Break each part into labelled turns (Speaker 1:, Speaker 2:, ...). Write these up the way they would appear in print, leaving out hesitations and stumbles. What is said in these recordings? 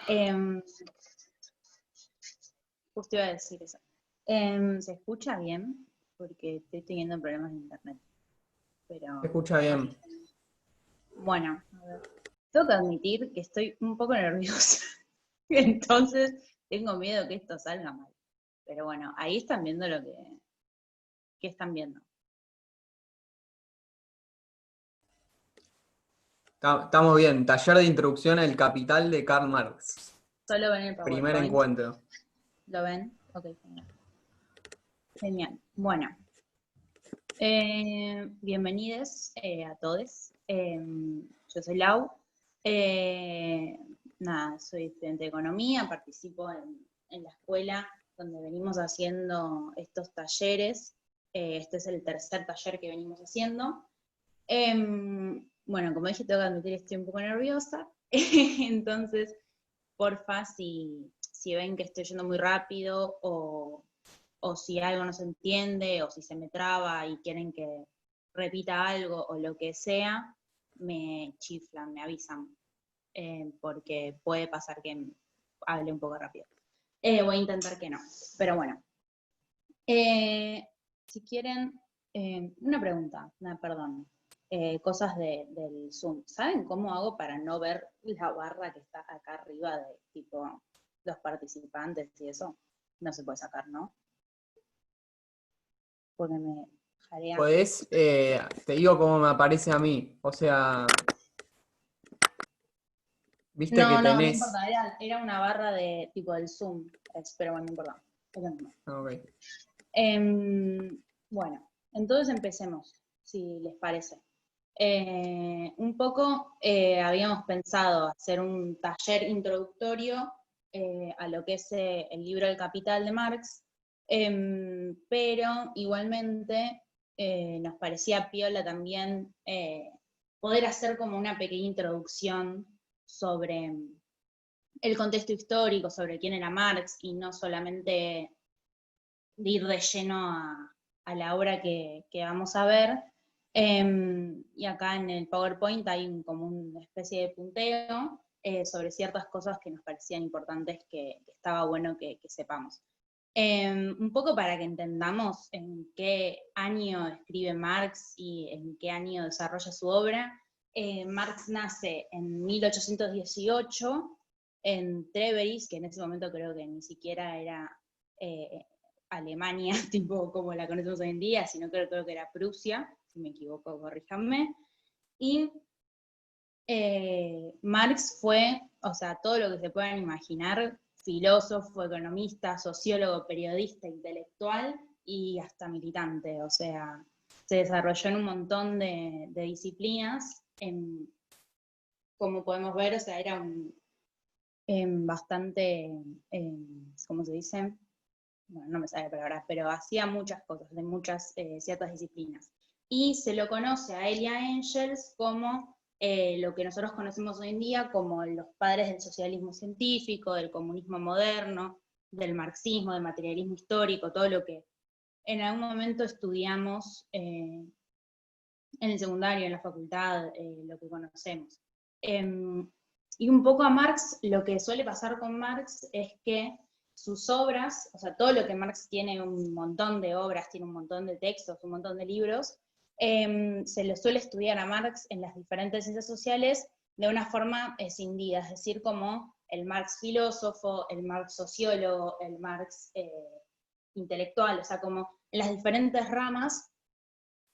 Speaker 1: Em, Justo iba a decir eso. ¿Se escucha bien? Porque estoy teniendo problemas de internet.
Speaker 2: Se
Speaker 1: Pero,
Speaker 2: escucha bien.
Speaker 1: bueno, a ver. Tengo que admitir que estoy un poco nerviosa. Entonces, tengo miedo que esto salga mal. Pero bueno, ahí están viendo lo que están viendo.
Speaker 2: Estamos bien. Taller de introducción al Capital de Karl Marx.
Speaker 1: Solo ven el
Speaker 2: Primer
Speaker 1: PowerPoint.
Speaker 2: encuentro.
Speaker 1: ¿Lo ven? Ok, genial. Genial. Bueno, bienvenidos a todos. Yo soy Lau. Eh, Nada, soy estudiante de economía, participo en la escuela donde venimos haciendo estos talleres. Este es el tercer taller que venimos haciendo. Bueno, como dije, tengo que admitir que estoy un poco nerviosa. Entonces, porfa, si ven que estoy yendo muy rápido o si algo no se entiende, o si se me traba y quieren que repita algo o lo que sea, me chiflan, me avisan, porque puede pasar que hable un poco rápido. Voy a intentar que no, pero bueno. Si quieren, una pregunta, perdón, cosas del Zoom. ¿Saben cómo hago para no ver la barra que está acá arriba de tipo los participantes y eso? No se puede sacar, ¿no? Porque me jarea.
Speaker 2: Podés, te digo cómo me aparece a mí. O sea, viste que
Speaker 1: No
Speaker 2: tenés.
Speaker 1: importa, era una barra de tipo del Zoom, pero bueno, no importa. Eso no.
Speaker 2: Ok.
Speaker 1: Bueno, entonces empecemos, si les parece. Un poco habíamos pensado hacer un taller introductorio a lo que es el libro El Capital de Marx, pero igualmente nos parecía piola también poder hacer como una pequeña introducción sobre el contexto histórico, sobre quién era Marx, y no solamente de ir de lleno a la obra que vamos a ver. Y acá en el PowerPoint hay como una especie de punteo sobre ciertas cosas que nos parecían importantes que estaba bueno que sepamos. Un poco para que entendamos en qué año escribe Marx y en qué año desarrolla su obra. Marx nace en 1818 en Treveris, que en ese momento creo que ni siquiera era Alemania, tipo como la conocemos hoy en día, sino creo que era Prusia, si me equivoco, corríjanme. Y Marx fue, o sea, todo lo que se puedan imaginar, filósofo, economista, sociólogo, periodista, intelectual y hasta militante, o sea, se desarrolló en un montón de disciplinas, como podemos ver, o sea, era un bastante, ¿cómo se dice? Bueno, no me sale la palabra, pero hacía muchas cosas, de muchas, ciertas disciplinas. Y se lo conoce a él y a Engels como lo que nosotros conocemos hoy en día como los padres del socialismo científico, del comunismo moderno, del marxismo, del materialismo histórico, todo lo que en algún momento estudiamos en el secundario, en la facultad, lo que conocemos. Y un poco a Marx, lo que suele pasar con Marx es que sus obras, o sea, todo lo que Marx tiene un montón de obras, tiene un montón de textos, un montón de libros, se lo suele estudiar a Marx en las diferentes ciencias sociales de una forma escindida, es decir, como el Marx filósofo, el Marx sociólogo, el Marx intelectual, o sea, como en las diferentes ramas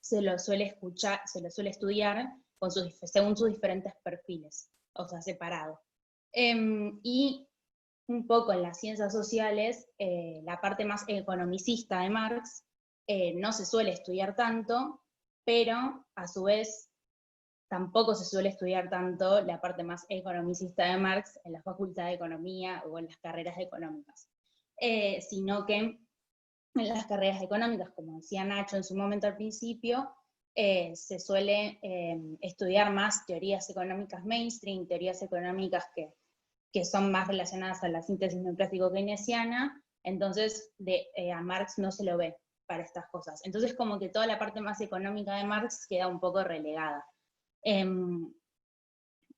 Speaker 1: se lo suele escuchar, se lo suele estudiar con según sus diferentes perfiles, o sea, separado. Y un poco en las ciencias sociales, la parte más economicista de Marx no se suele estudiar tanto, pero a su vez tampoco se suele estudiar tanto la parte más economicista de Marx en la Facultad de Economía o en las carreras económicas, sino que en las carreras económicas, como decía Nacho en su momento al principio, se suele estudiar más teorías económicas mainstream, teorías económicas que son más relacionadas a la síntesis neoclásico-keynesiana, entonces a Marx no se lo ve para estas cosas. Entonces como que toda la parte más económica de Marx queda un poco relegada.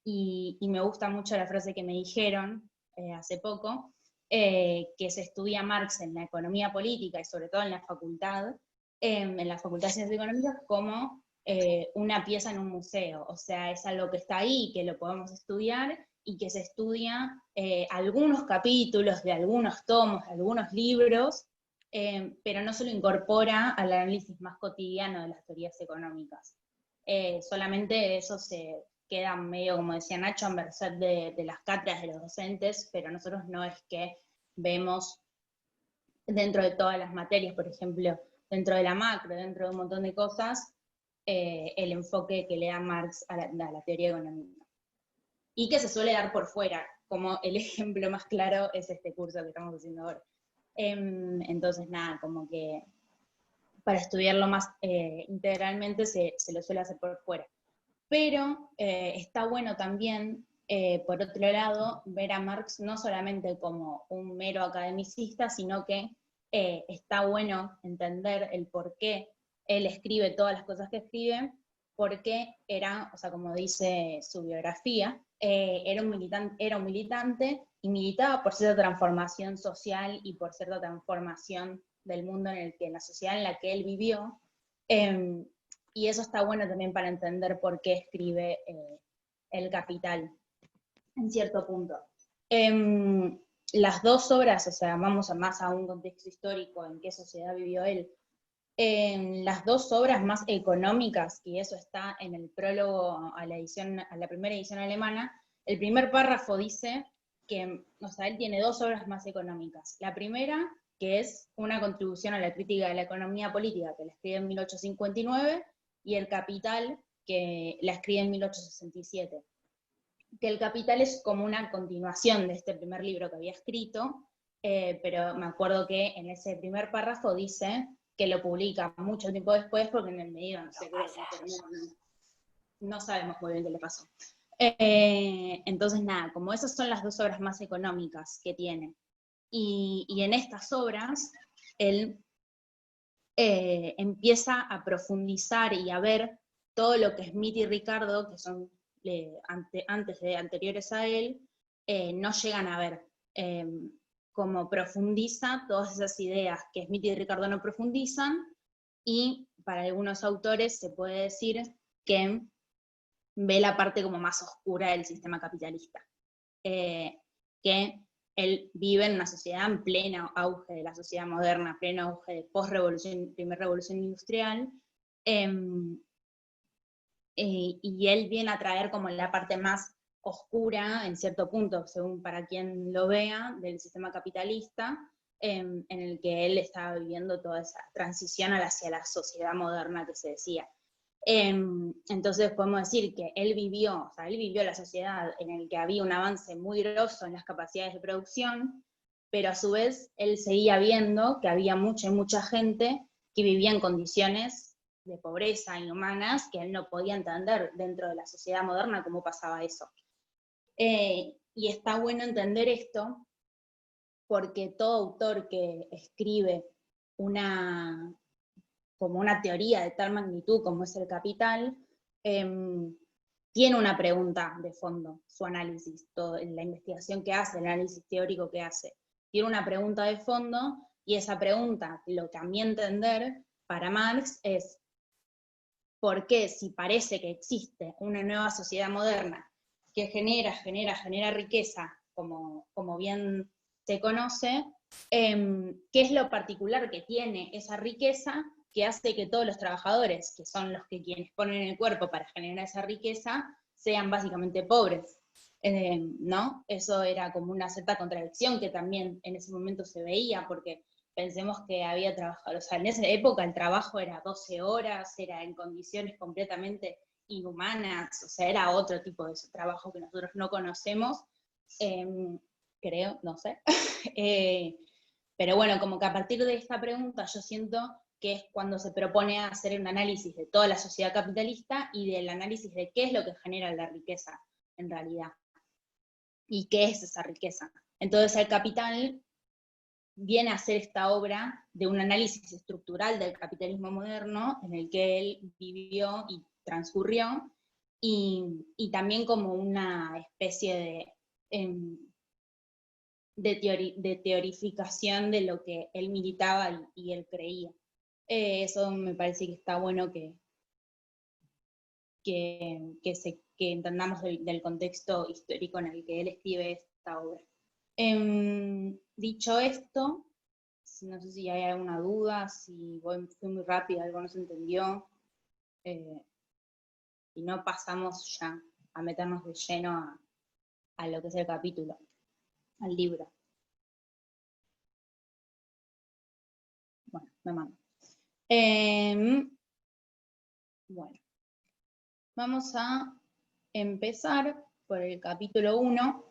Speaker 1: Y me gusta mucho la frase que me dijeron, hace poco, que se estudia Marx en la economía política y sobre todo en la facultad de Ciencias Económicas como una pieza en un museo, o sea, es algo que está ahí, que lo podemos estudiar y que se estudia algunos capítulos de algunos tomos, de algunos libros, pero no se lo incorpora al análisis más cotidiano de las teorías económicas. Solamente eso se queda medio, como decía Nacho, a merced de las cátedras de los docentes, pero nosotros no es que vemos dentro de todas las materias, por ejemplo, dentro de la macro, dentro de un montón de cosas, el enfoque que le da Marx a la teoría económica. Y que se suele dar por fuera, como el ejemplo más claro es este curso que estamos haciendo ahora. Entonces, nada, como que para estudiarlo más integralmente se lo suele hacer por fuera. Pero está bueno también, por otro lado, ver a Marx no solamente como un mero academicista, sino que está bueno entender el por qué él escribe todas las cosas que escribe, porque era, o sea, como dice su biografía, era un militante y militaba por cierta transformación social y por cierta transformación del mundo en la sociedad en la que él vivió. Y eso está bueno también para entender por qué escribe El Capital, en cierto punto. Las dos obras, o sea, vamos a más a un contexto histórico, en qué sociedad vivió él, las dos obras más económicas, y eso está en el prólogo a la primera edición alemana, el primer párrafo dice que, o sea, él tiene dos obras más económicas. La primera, que es una contribución a la crítica de la economía política, que la escribe en 1859, y El Capital, que la escribe en 1867. Que El Capital es como una continuación de este primer libro que había escrito, pero me acuerdo que en ese primer párrafo dice que lo publica mucho tiempo después, porque en el medio, no sé qué, no sabemos muy bien qué le pasó. Entonces, nada, como esas son las dos obras más económicas que tiene. Y en estas obras, él empieza a profundizar y a ver todo lo que Smith y Ricardo, que son anteriores a él, no llegan a ver. Como profundiza todas esas ideas que Smith y Ricardo no profundizan, y para algunos autores se puede decir que ve la parte como más oscura del sistema capitalista, que él vive en una sociedad en pleno auge de la sociedad moderna, pleno auge de post-revolución, primera revolución industrial, y él viene a traer como la parte más oscura, en cierto punto, según para quien lo vea, del sistema capitalista, en el que él estaba viviendo toda esa transición hacia la sociedad moderna que se decía. Entonces podemos decir que él vivió la sociedad en la que había un avance muy grosso en las capacidades de producción, pero a su vez él seguía viendo que había mucha gente que vivía en condiciones de pobreza inhumanas que él no podía entender dentro de la sociedad moderna cómo pasaba eso. Y está bueno entender esto porque todo autor que escribe como una teoría de tal magnitud como es El Capital, tiene una pregunta de fondo, su análisis, la investigación que hace, el análisis teórico que hace, tiene una pregunta de fondo, y esa pregunta, lo que a mi entender, para Marx, es ¿por qué, si parece que existe una nueva sociedad moderna que genera riqueza, como bien se conoce, qué es lo particular que tiene esa riqueza que hace que todos los trabajadores, que son los que quienes ponen el cuerpo para generar esa riqueza, sean básicamente pobres? ¿No? Eso era como una cierta contradicción que también en ese momento se veía, porque pensemos que había trabajado, o sea, en esa época el trabajo era 12 horas, era en condiciones completamente inhumanas, o sea, era otro tipo de trabajo que nosotros no conocemos, creo, no sé. Pero bueno, como que a partir de esta pregunta yo siento que es cuando se propone hacer un análisis de toda la sociedad capitalista y del análisis de qué es lo que genera la riqueza en realidad, y qué es esa riqueza. Entonces El Capital viene a hacer esta obra de un análisis estructural del capitalismo moderno en el que él vivió y transcurrió, y también como una especie de de teorificación de lo que él militaba y él creía. Eso me parece que está bueno que entendamos del contexto histórico en el que él escribe esta obra. Dicho esto, no sé si hay alguna duda, si fui muy rápida, algo no se entendió, y no pasamos ya a meternos de lleno a lo que es el capítulo, al libro. Bueno, me mando. Bueno, vamos a empezar por el capítulo 1,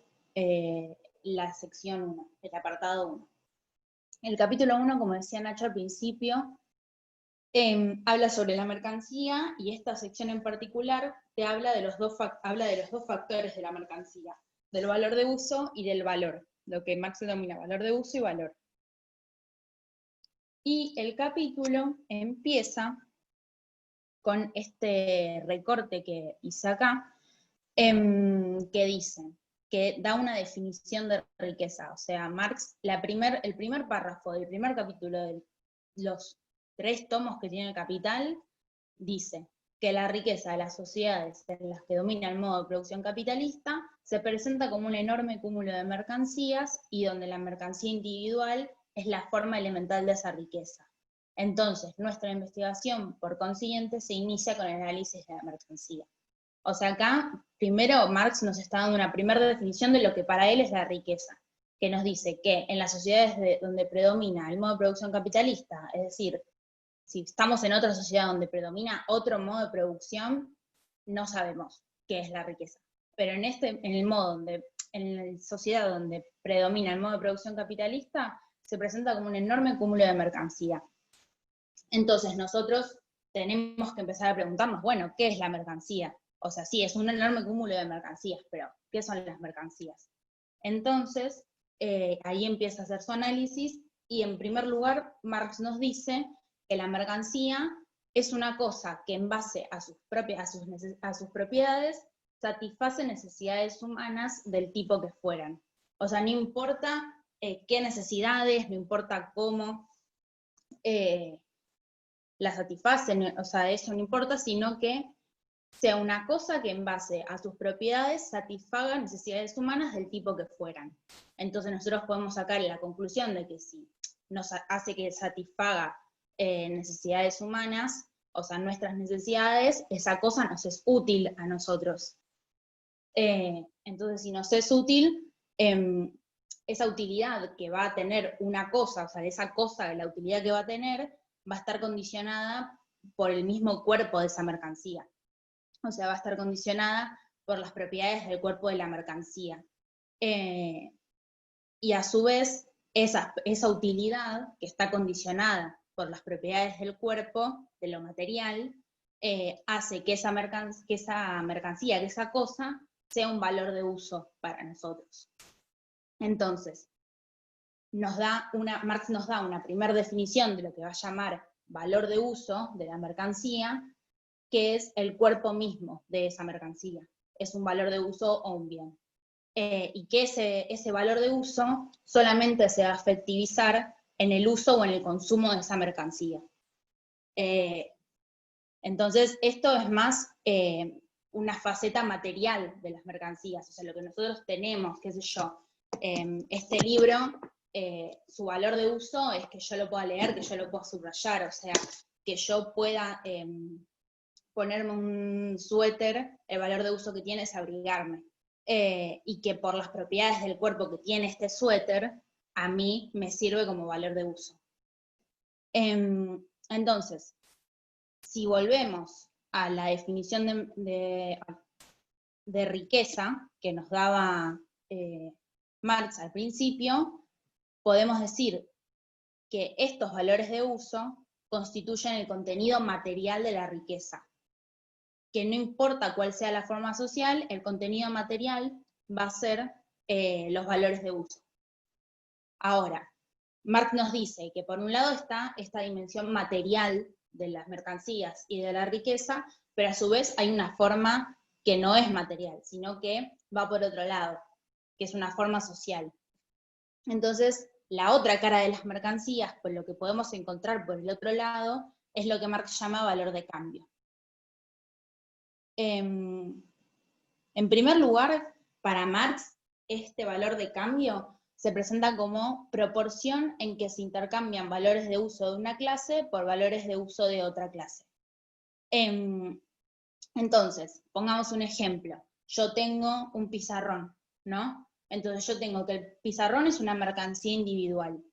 Speaker 1: la sección 1, el apartado 1. El capítulo 1, como decía Nacho al principio, habla sobre la mercancía, y esta sección en particular te habla de los dos factores de la mercancía, del valor de uso y del valor, lo que Marx denomina valor de uso y valor. Y el capítulo empieza con este recorte que hice acá, que dice, que da una definición de riqueza. O sea, Marx, el primer párrafo del primer capítulo de los 3 tomos que tiene el Capital, dice que la riqueza de las sociedades en las que domina el modo de producción capitalista se presenta como un enorme cúmulo de mercancías, y donde la mercancía individual es la forma elemental de esa riqueza. Entonces, nuestra investigación, por consiguiente, se inicia con el análisis de la mercancía. O sea, acá, primero, Marx nos está dando una primera definición de lo que para él es la riqueza, que nos dice que en las sociedades donde predomina el modo de producción capitalista, es decir, si estamos en otra sociedad donde predomina otro modo de producción, no sabemos qué es la riqueza. Pero en la sociedad donde predomina el modo de producción capitalista, se presenta como un enorme cúmulo de mercancía. Entonces nosotros tenemos que empezar a preguntarnos, bueno, ¿qué es la mercancía? O sea, sí, es un enorme cúmulo de mercancías, pero ¿qué son las mercancías? Entonces, ahí empieza a hacer su análisis, y en primer lugar, Marx nos dice que la mercancía es una cosa que en base a sus propiedades satisface necesidades humanas del tipo que fueran. O sea, no importa qué necesidades, no importa cómo la satisfacen, o sea, eso no importa, sino que sea una cosa que en base a sus propiedades satisfaga necesidades humanas del tipo que fueran. Entonces nosotros podemos sacar la conclusión de que si nos hace que satisfaga necesidades humanas, o sea, nuestras necesidades, esa cosa nos es útil a nosotros. Entonces, si nos es útil, esa utilidad que va a tener una cosa, o sea, esa cosa, la utilidad que va a tener, va a estar condicionada por el mismo cuerpo de esa mercancía. O sea, va a estar condicionada por las propiedades del cuerpo de la mercancía. Y a su vez, esa utilidad que está condicionada por las propiedades del cuerpo, de lo material, hace que esa mercancía, que esa cosa, sea un valor de uso para nosotros. Entonces, Marx nos da una primera definición de lo que va a llamar valor de uso de la mercancía, que es el cuerpo mismo de esa mercancía. Es un valor de uso o un bien. Y que ese valor de uso solamente se va a efectivizar en el uso o en el consumo de esa mercancía. Entonces, esto es más una faceta material de las mercancías, o sea, lo que nosotros tenemos, qué sé yo, este libro, su valor de uso es que yo lo pueda leer, que yo lo pueda subrayar, o sea, que yo pueda ponerme un suéter, el valor de uso que tiene es abrigarme, y que por las propiedades del cuerpo que tiene este suéter, a mí me sirve como valor de uso. Entonces, si volvemos a la definición de riqueza que nos daba Marx al principio, podemos decir que estos valores de uso constituyen el contenido material de la riqueza, que no importa cuál sea la forma social, el contenido material va a ser los valores de uso. Ahora, Marx nos dice que por un lado está esta dimensión material de las mercancías y de la riqueza, pero a su vez hay una forma que no es material, sino que va por otro lado, que es una forma social. Entonces, la otra cara de las mercancías, pues lo que podemos encontrar por el otro lado, es lo que Marx llama valor de cambio. En primer lugar, para Marx, este valor de cambio se presenta como proporción en que se intercambian valores de uso de una clase por valores de uso de otra clase. Entonces, pongamos un ejemplo. Yo tengo un pizarrón, ¿no? Entonces yo tengo que el pizarrón es una mercancía individual.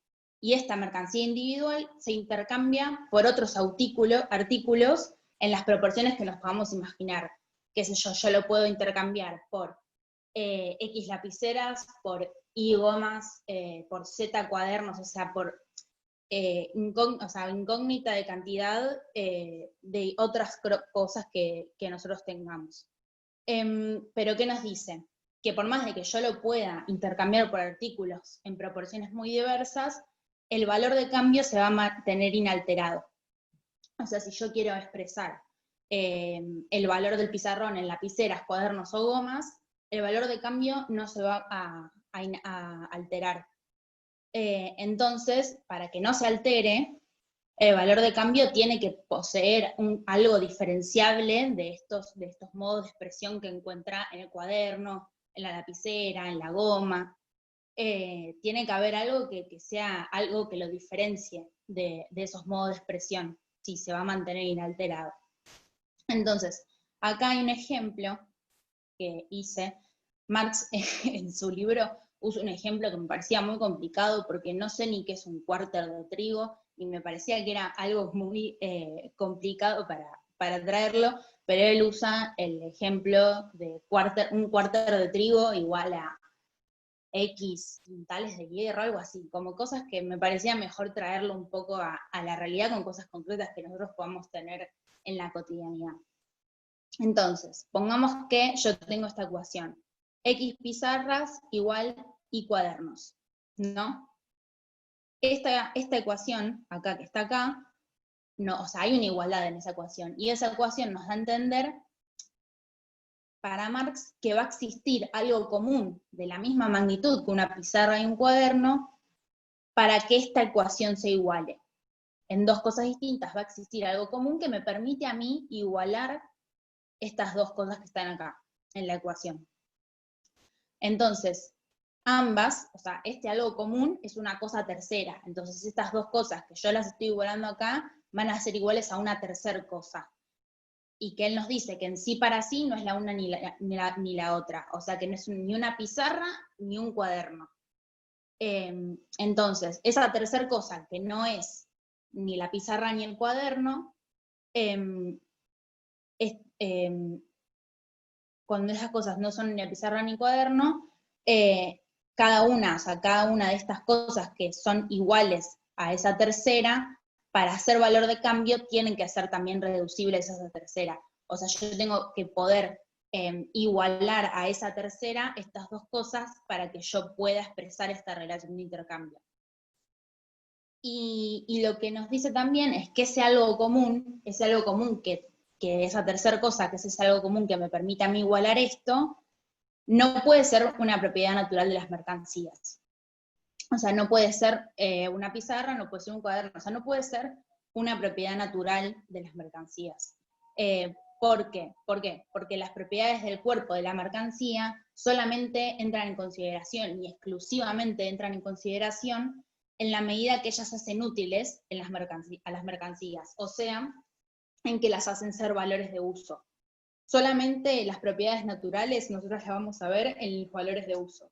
Speaker 1: Y esta mercancía individual se intercambia por otros artículos en las proporciones que nos podamos imaginar. Qué sé yo lo puedo intercambiar por X lapiceras, por Y gomas, por Z cuadernos, o sea, por incógnita de cantidad de otras cosas que nosotros tengamos. Pero ¿qué nos dice? Que por más de que yo lo pueda intercambiar por artículos en proporciones muy diversas, el valor de cambio se va a mantener inalterado. O sea, si yo quiero expresar el valor del pizarrón en lapiceras, cuadernos o gomas, el valor de cambio no se va a alterar. Entonces, para que no se altere, el valor de cambio tiene que poseer algo diferenciable de estos modos de expresión que encuentra en el cuaderno, en la lapicera, en la goma. Tiene que haber algo que sea algo que lo diferencie de esos modos de expresión, si se va a mantener inalterado. Entonces, acá hay un ejemplo que hice. Marx en su libro usa un ejemplo que me parecía muy complicado porque no sé ni qué es un cuarter de trigo y me parecía que era algo muy complicado para traerlo, pero él usa el ejemplo de un cuarter de trigo igual a X quintales de hierro, algo así, como cosas que me parecía mejor traerlo un poco a la realidad con cosas concretas que nosotros podamos tener en la cotidianidad. Entonces, pongamos que yo tengo esta ecuación, X pizarras igual Y cuadernos, ¿no? Esta ecuación, acá que está acá, no, o sea, hay una igualdad en esa ecuación, y esa ecuación nos da a entender, para Marx, que va a existir algo común de la misma magnitud que una pizarra y un cuaderno para que esta ecuación se iguale. En dos cosas distintas va a existir algo común que me permite a mí igualar estas dos cosas que están acá, en la ecuación. Entonces, ambas, o sea, este algo común es una cosa tercera. Entonces, estas dos cosas que yo las estoy igualando acá van a ser iguales a una tercera cosa. Y que él nos dice que en sí para sí no es la una ni la otra. O sea, que no es ni una pizarra ni un cuaderno. Entonces, esa tercera cosa que no es ni la pizarra ni el cuaderno, cuando esas cosas no son ni la pizarra ni el cuaderno, cada una de estas cosas que son iguales a esa tercera, para hacer valor de cambio, tienen que ser también reducibles a esa tercera. O sea, yo tengo que poder igualar a esa tercera estas dos cosas para que yo pueda expresar esta relación de intercambio. Y lo que nos dice también es que ese algo común que esa tercera cosa, que es ese algo común que me permite a mí igualar esto, no puede ser una propiedad natural de las mercancías. O sea, no puede ser una pizarra, no puede ser un cuaderno, o sea, no puede ser una propiedad natural de las mercancías. ¿Por qué? ¿Por qué? Porque las propiedades del cuerpo de la mercancía solamente entran en consideración y exclusivamente entran en consideración en la medida que ellas hacen útiles a las mercancías, o sea, en que las hacen ser valores de uso. Solamente las propiedades naturales nosotros las vamos a ver en los valores de uso.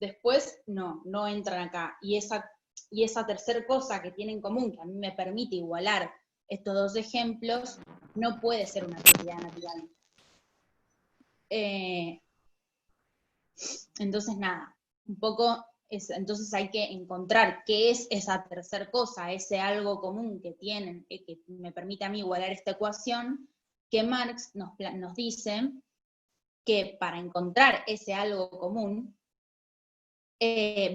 Speaker 1: Después no entran acá. Y esa tercera cosa que tienen en común, que a mí me permite igualar estos dos ejemplos, no puede ser una propiedad natural. Entonces nada, un poco, entonces hay que encontrar qué es esa tercera cosa, ese algo común que tienen, que me permite a mí igualar esta ecuación, que Marx nos dice que para encontrar ese algo común,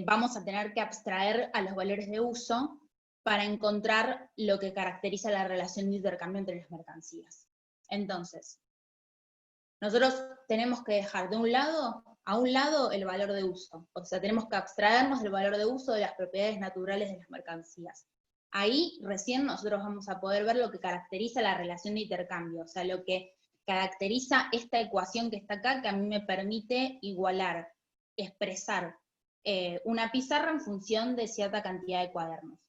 Speaker 1: vamos a tener que abstraer a los valores de uso para encontrar lo que caracteriza la relación de intercambio entre las mercancías. Entonces, nosotros tenemos que dejar de un lado a un lado el valor de uso, o sea, tenemos que abstraernos del valor de uso de las propiedades naturales de las mercancías. Ahí recién nosotros vamos a poder ver lo que caracteriza la relación de intercambio, o sea, lo que caracteriza esta ecuación que está acá, que a mí me permite igualar, expresar una pizarra en función de cierta cantidad de cuadernos.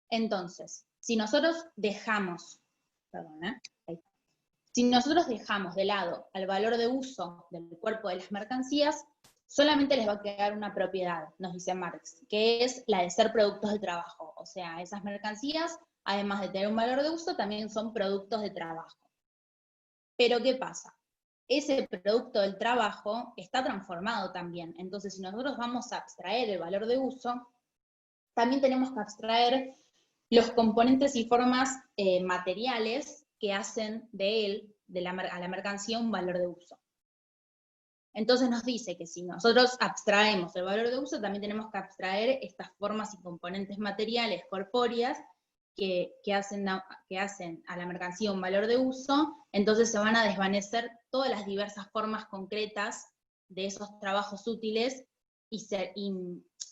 Speaker 1: Entonces, si nosotros dejamos, si nosotros dejamos de lado al valor de uso del cuerpo de las mercancías, solamente les va a quedar una propiedad, nos dice Marx, que es la de ser productos de trabajo. O sea, esas mercancías, además de tener un valor de uso, también son productos de trabajo. Pero ¿qué pasa? Ese producto del trabajo está transformado también. Entonces, si nosotros vamos a abstraer el valor de uso, también tenemos que abstraer los componentes y formas materiales que hacen de él, a la mercancía, un valor de uso. Entonces nos dice que si nosotros abstraemos el valor de uso, también tenemos que abstraer estas formas y componentes materiales corpóreas que hacen a la mercancía un valor de uso. Entonces se van a desvanecer todas las diversas formas concretas de esos trabajos útiles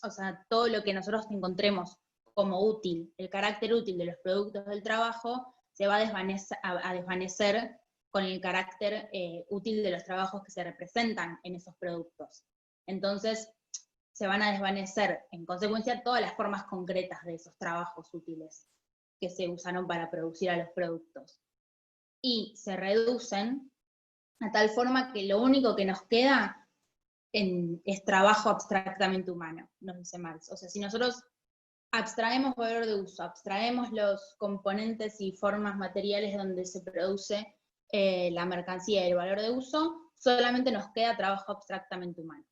Speaker 1: o sea, todo lo que nosotros encontremos como útil, el carácter útil de los productos del trabajo, se va a desvanecer con el carácter útil de los trabajos que se representan en esos productos. Entonces, se van a desvanecer, en consecuencia, todas las formas concretas de esos trabajos útiles que se usaron para producir a los productos. Y se reducen a tal forma que lo único que nos queda es trabajo abstractamente humano, nos dice Marx. O sea, si nosotros abstraemos valor de uso, abstraemos los componentes y formas materiales donde se produce la mercancía y el valor de uso, solamente nos queda trabajo abstractamente humano.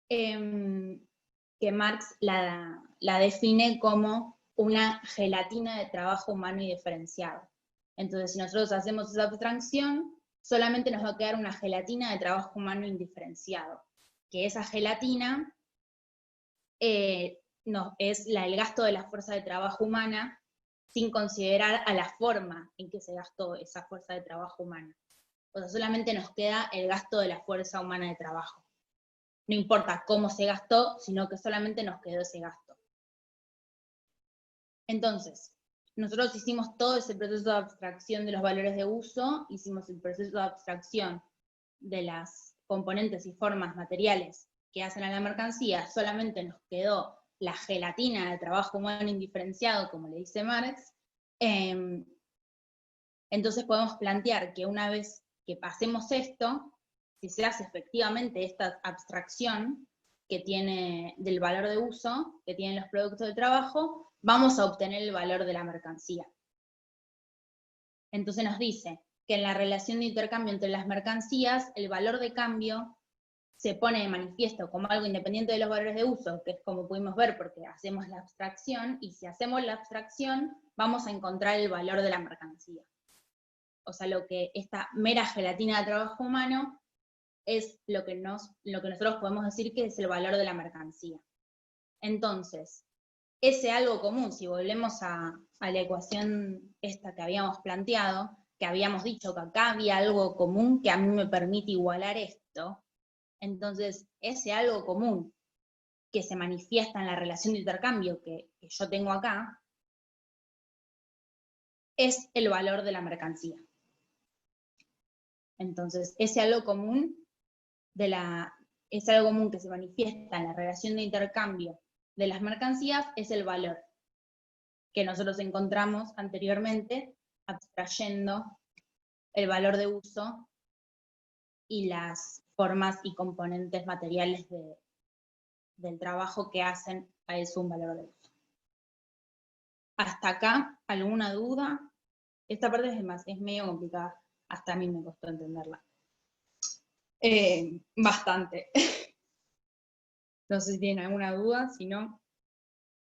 Speaker 1: Que Marx la define como una gelatina de trabajo humano y diferenciado. Entonces, si nosotros hacemos esa abstracción, solamente nos va a quedar una gelatina de trabajo humano indiferenciado, que esa gelatina es el gasto de la fuerza de trabajo humana sin considerar a la forma en que se gastó esa fuerza de trabajo humana. O sea, solamente nos queda el gasto de la fuerza humana de trabajo. No importa cómo se gastó, sino que solamente nos quedó ese gasto. Entonces, nosotros hicimos todo ese proceso de abstracción de los valores de uso, hicimos el proceso de abstracción de las componentes y formas materiales que hacen a la mercancía, solamente nos quedó la gelatina de trabajo humano indiferenciado, como le dice Marx. Entonces podemos plantear que una vez que pasemos esto, si se hace efectivamente esta abstracción que tiene del valor de uso, que tienen los productos de trabajo, vamos a obtener el valor de la mercancía. Entonces nos dice que en la relación de intercambio entre las mercancías, el valor de cambio se pone de manifiesto como algo independiente de los valores de uso, que es como pudimos ver porque hacemos la abstracción, y si hacemos la abstracción, vamos a encontrar el valor de la mercancía. O sea, lo que esta mera gelatina de trabajo humano es lo que nosotros podemos decir que es el valor de la mercancía. Entonces, ese algo común, si volvemos a la ecuación esta que habíamos planteado, que habíamos dicho que acá había algo común que a mí me permite igualar esto, entonces ese algo común que se manifiesta en la relación de intercambio que yo tengo acá, es el valor de la mercancía. Entonces, ese algo común que se manifiesta en la relación de intercambio de las mercancías es el valor que nosotros encontramos anteriormente abstrayendo el valor de uso y las formas y componentes materiales del trabajo que hacen a eso un valor de uso. Hasta acá, ¿alguna duda? Esta parte es medio complicada, hasta a mí me costó entenderla. Bastante. No sé si tienen alguna duda, si no,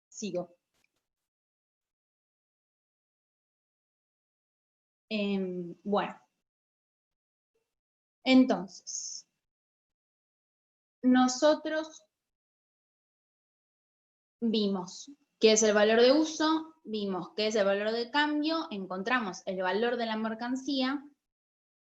Speaker 1: sigo. Bueno, entonces, nosotros vimos qué es el valor de uso, vimos qué es el valor de cambio, encontramos el valor de la mercancía,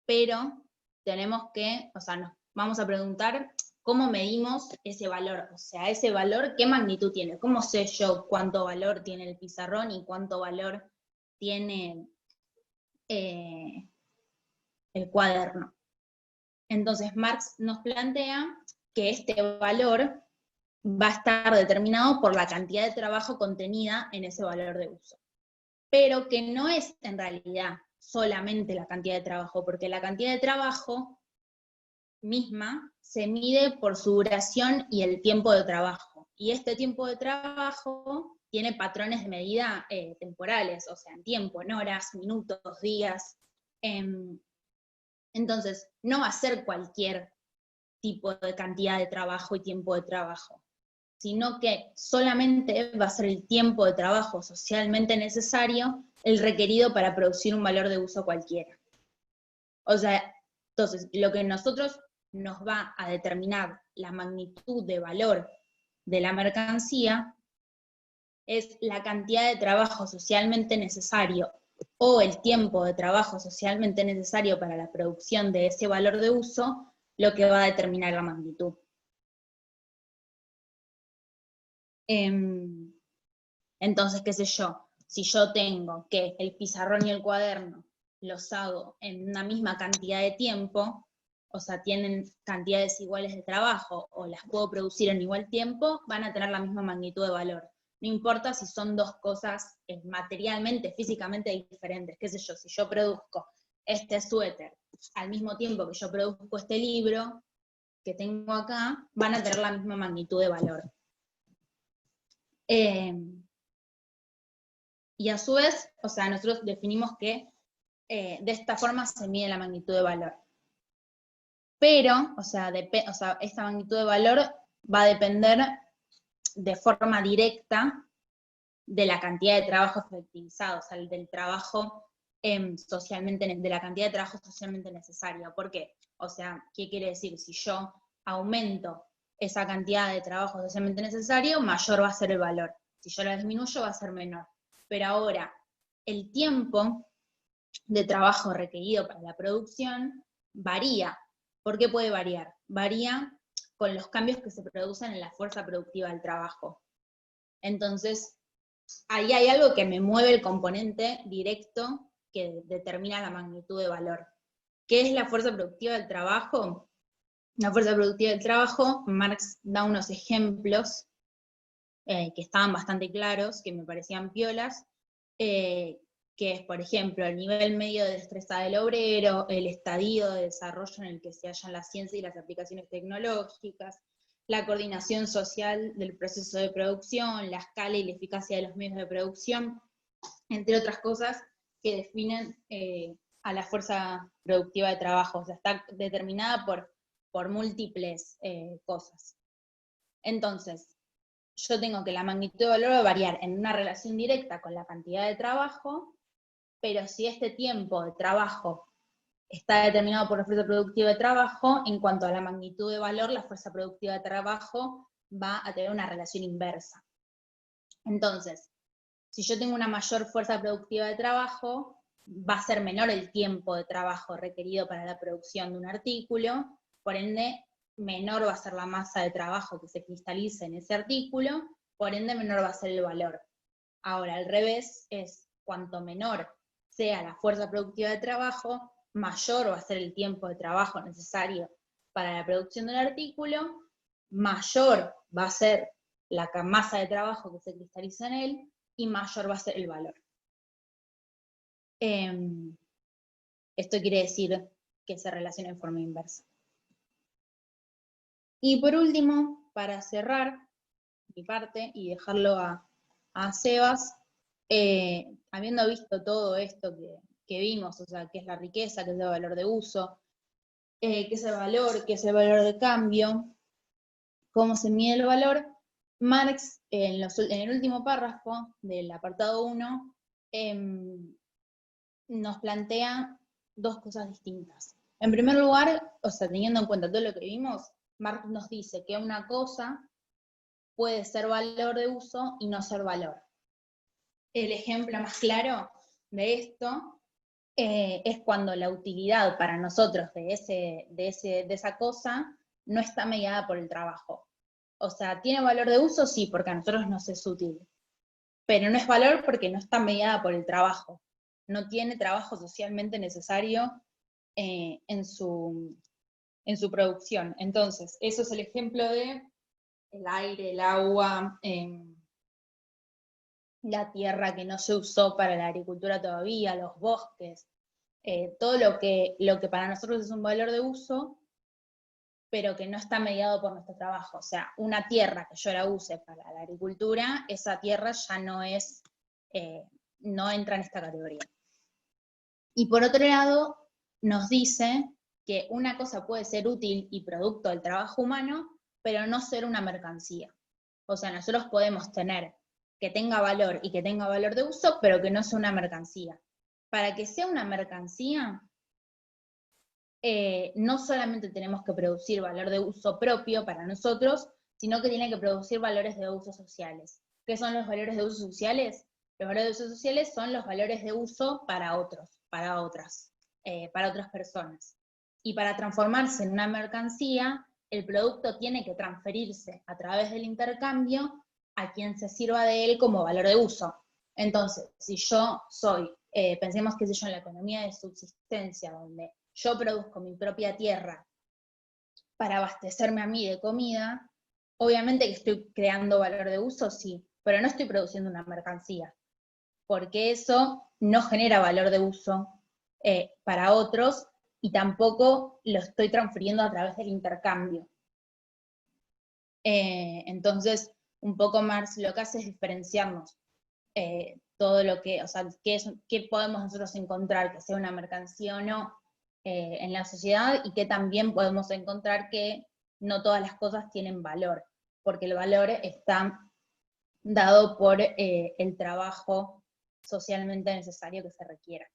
Speaker 1: pero tenemos que, o sea, vamos a preguntar cómo medimos ese valor, o sea, ese valor, ¿qué magnitud tiene? ¿Cómo sé yo cuánto valor tiene el pizarrón y cuánto valor tiene el cuaderno? Entonces Marx nos plantea que este valor va a estar determinado por la cantidad de trabajo contenida en ese valor de uso, pero que no es en realidad solamente la cantidad de trabajo, porque la cantidad de trabajo misma se mide por su duración y el tiempo de trabajo, y este tiempo de trabajo tiene patrones de medida temporales, o sea, en tiempo, en horas, minutos, días. Entonces, no va a ser cualquier tipo de cantidad de trabajo y tiempo de trabajo, sino que solamente va a ser el tiempo de trabajo socialmente necesario el requerido para producir un valor de uso cualquiera. O sea, entonces, lo que nosotros nos va a determinar la magnitud de valor de la mercancía es la cantidad de trabajo socialmente necesario o el tiempo de trabajo socialmente necesario para la producción de ese valor de uso, lo que va a determinar la magnitud. Entonces, qué sé yo, si yo tengo que el pizarrón y el cuaderno los hago en una misma cantidad de tiempo, o sea, tienen cantidades iguales de trabajo, o las puedo producir en igual tiempo, van a tener la misma magnitud de valor. No importa si son dos cosas materialmente, físicamente diferentes. Qué sé yo, si yo produzco este suéter al mismo tiempo que yo produzco este libro que tengo acá, van a tener la misma magnitud de valor. Y a su vez, o sea, nosotros definimos que de esta forma se mide la magnitud de valor. Pero, o sea, esta magnitud de valor va a depender de forma directa de la cantidad de trabajo efectivizado, o sea, del trabajo de la cantidad de trabajo socialmente necesario. ¿Por qué? O sea, ¿qué quiere decir? Si yo aumento esa cantidad de trabajo socialmente necesario, mayor va a ser el valor. Si yo la disminuyo, va a ser menor. Pero ahora, el tiempo de trabajo requerido para la producción varía. ¿Por qué puede variar? Varía con los cambios que se producen en la fuerza productiva del trabajo. Entonces, ahí hay algo que me mueve el componente directo que determina la magnitud de valor. ¿Qué es la fuerza productiva del trabajo? La fuerza productiva del trabajo, Marx da unos ejemplos que estaban bastante claros, que me parecían piolas, que es, por ejemplo, el nivel medio de destreza del obrero, el estadio de desarrollo en el que se hallan la ciencia y las aplicaciones tecnológicas, la coordinación social del proceso de producción, la escala y la eficacia de los medios de producción, entre otras cosas que definen a la fuerza productiva de trabajo. O sea, está determinada por múltiples cosas. Entonces, yo tengo que la magnitud de valor va a variar en una relación directa con la cantidad de trabajo, pero si este tiempo de trabajo está determinado por la fuerza productiva de trabajo, en cuanto a la magnitud de valor, la fuerza productiva de trabajo va a tener una relación inversa. Entonces, si yo tengo una mayor fuerza productiva de trabajo, va a ser menor el tiempo de trabajo requerido para la producción de un artículo, por ende, menor va a ser la masa de trabajo que se cristaliza en ese artículo, por ende menor va a ser el valor. Ahora, al revés, es cuanto menor sea la fuerza productiva de trabajo, mayor va a ser el tiempo de trabajo necesario para la producción del artículo, mayor va a ser la masa de trabajo que se cristaliza en él, y mayor va a ser el valor. Esto quiere decir que se relaciona en forma inversa. Y por último, para cerrar mi parte y dejarlo a Sebas, habiendo visto todo esto que vimos, o sea, qué es la riqueza, qué es el valor de uso, qué es el valor, qué es el valor de cambio, cómo se mide el valor, Marx, en el último párrafo del apartado 1, nos plantea dos cosas distintas. En primer lugar, o sea, teniendo en cuenta todo lo que vimos, Marx nos dice que una cosa puede ser valor de uso y no ser valor. El ejemplo más claro de esto es cuando la utilidad para nosotros de esa cosa no está mediada por el trabajo. O sea, ¿tiene valor de uso? Sí, porque a nosotros nos es útil. Pero no es valor porque no está mediada por el trabajo. No tiene trabajo socialmente necesario en su producción. Entonces, eso es el ejemplo de el aire, el agua, la tierra que no se usó para la agricultura todavía, los bosques, todo lo que para nosotros es un valor de uso, pero que no está mediado por nuestro trabajo. O sea, una tierra que yo la use para la agricultura, esa tierra ya no es, no entra en esta categoría. Y por otro lado, nos dice que una cosa puede ser útil y producto del trabajo humano, pero no ser una mercancía. O sea, nosotros podemos tener que tenga valor y que tenga valor de uso, pero que no sea una mercancía. Para que sea una mercancía, no solamente tenemos que producir valor de uso propio para nosotros, sino que tiene que producir valores de uso sociales. ¿Qué son los valores de uso sociales? Los valores de uso sociales son los valores de uso para otros, para otras personas. Y para transformarse en una mercancía, el producto tiene que transferirse a través del intercambio a quien se sirva de él como valor de uso. Entonces, si yo soy, pensemos que yo en la economía de subsistencia, donde yo produzco mi propia tierra para abastecerme a mí de comida, obviamente que estoy creando valor de uso, sí, pero no estoy produciendo una mercancía, porque eso no genera valor de uso para otros y tampoco lo estoy transfiriendo a través del intercambio. Entonces, un poco Marx lo que hace es diferenciarnos todo lo que, o sea, qué podemos nosotros encontrar que sea una mercancía o no en la sociedad, y que también podemos encontrar que no todas las cosas tienen valor, porque el valor está dado por el trabajo socialmente necesario que se requiera.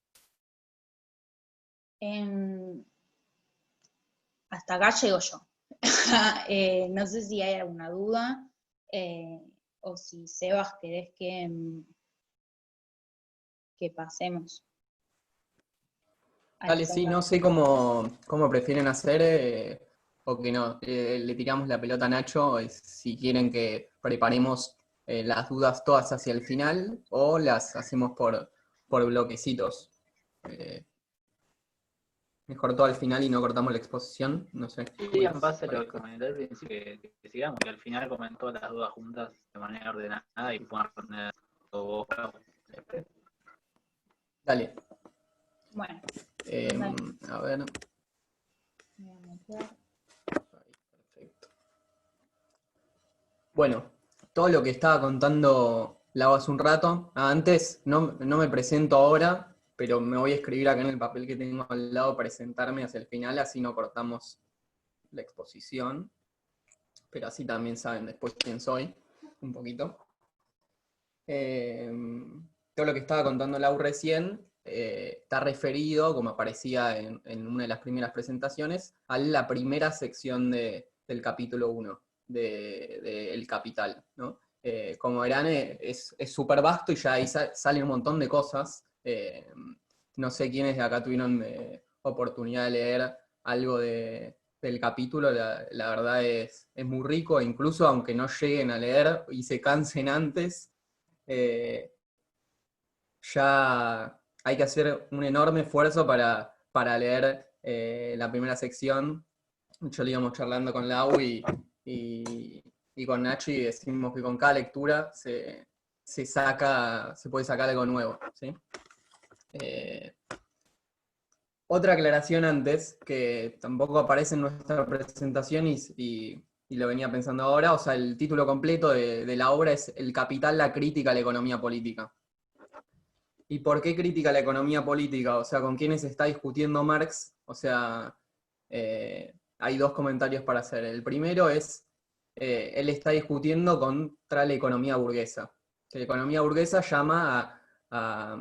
Speaker 1: Hasta acá llego yo. No sé si hay alguna duda, o si Sebas querés que pasemos.
Speaker 2: Dale, sí, no sé cómo prefieren hacer, o que no, le tiramos la pelota a Nacho, si quieren que preparemos las dudas todas hacia el final, o las hacemos por bloquecitos. Eh, Mejor todo al final y no cortamos la exposición, no sé.
Speaker 3: Sí, en base a lo que comenté al principio, que sigamos, que al final comentó las dudas juntas de manera ordenada y puedan responder todo.
Speaker 2: Dale.
Speaker 1: Bueno.
Speaker 2: A ver. Perfecto. Bueno, todo lo que estaba contando Lau hace un rato. Antes, no me presento ahora, pero me voy a escribir acá en el papel que tengo al lado, presentarme hacia el final, así no cortamos la exposición. Pero así también saben después quién soy, un poquito. Todo lo que estaba contando Lau recién está referido, como aparecía en una de las primeras presentaciones, a la primera sección del capítulo 1 de El Capital, ¿no? Como verán, es súper vasto y ya ahí sale un montón de cosas. No sé quiénes de acá tuvieron oportunidad de leer algo del capítulo. La verdad es muy rico, e incluso aunque no lleguen a leer y se cansen antes, ya hay que hacer un enorme esfuerzo para leer la primera sección. Yo le íbamos charlando con Lau y con Nacho, y decimos que con cada lectura se puede sacar algo nuevo, ¿sí? Otra aclaración antes, que tampoco aparece en nuestra presentación y lo venía pensando ahora, o sea, el título completo de la obra es El Capital, la crítica a la economía política. ¿Y por qué crítica a la economía política? O sea, ¿con quiénes está discutiendo Marx? O sea, hay dos comentarios para hacer. El primero es, él está discutiendo contra la economía burguesa. La economía burguesa llama a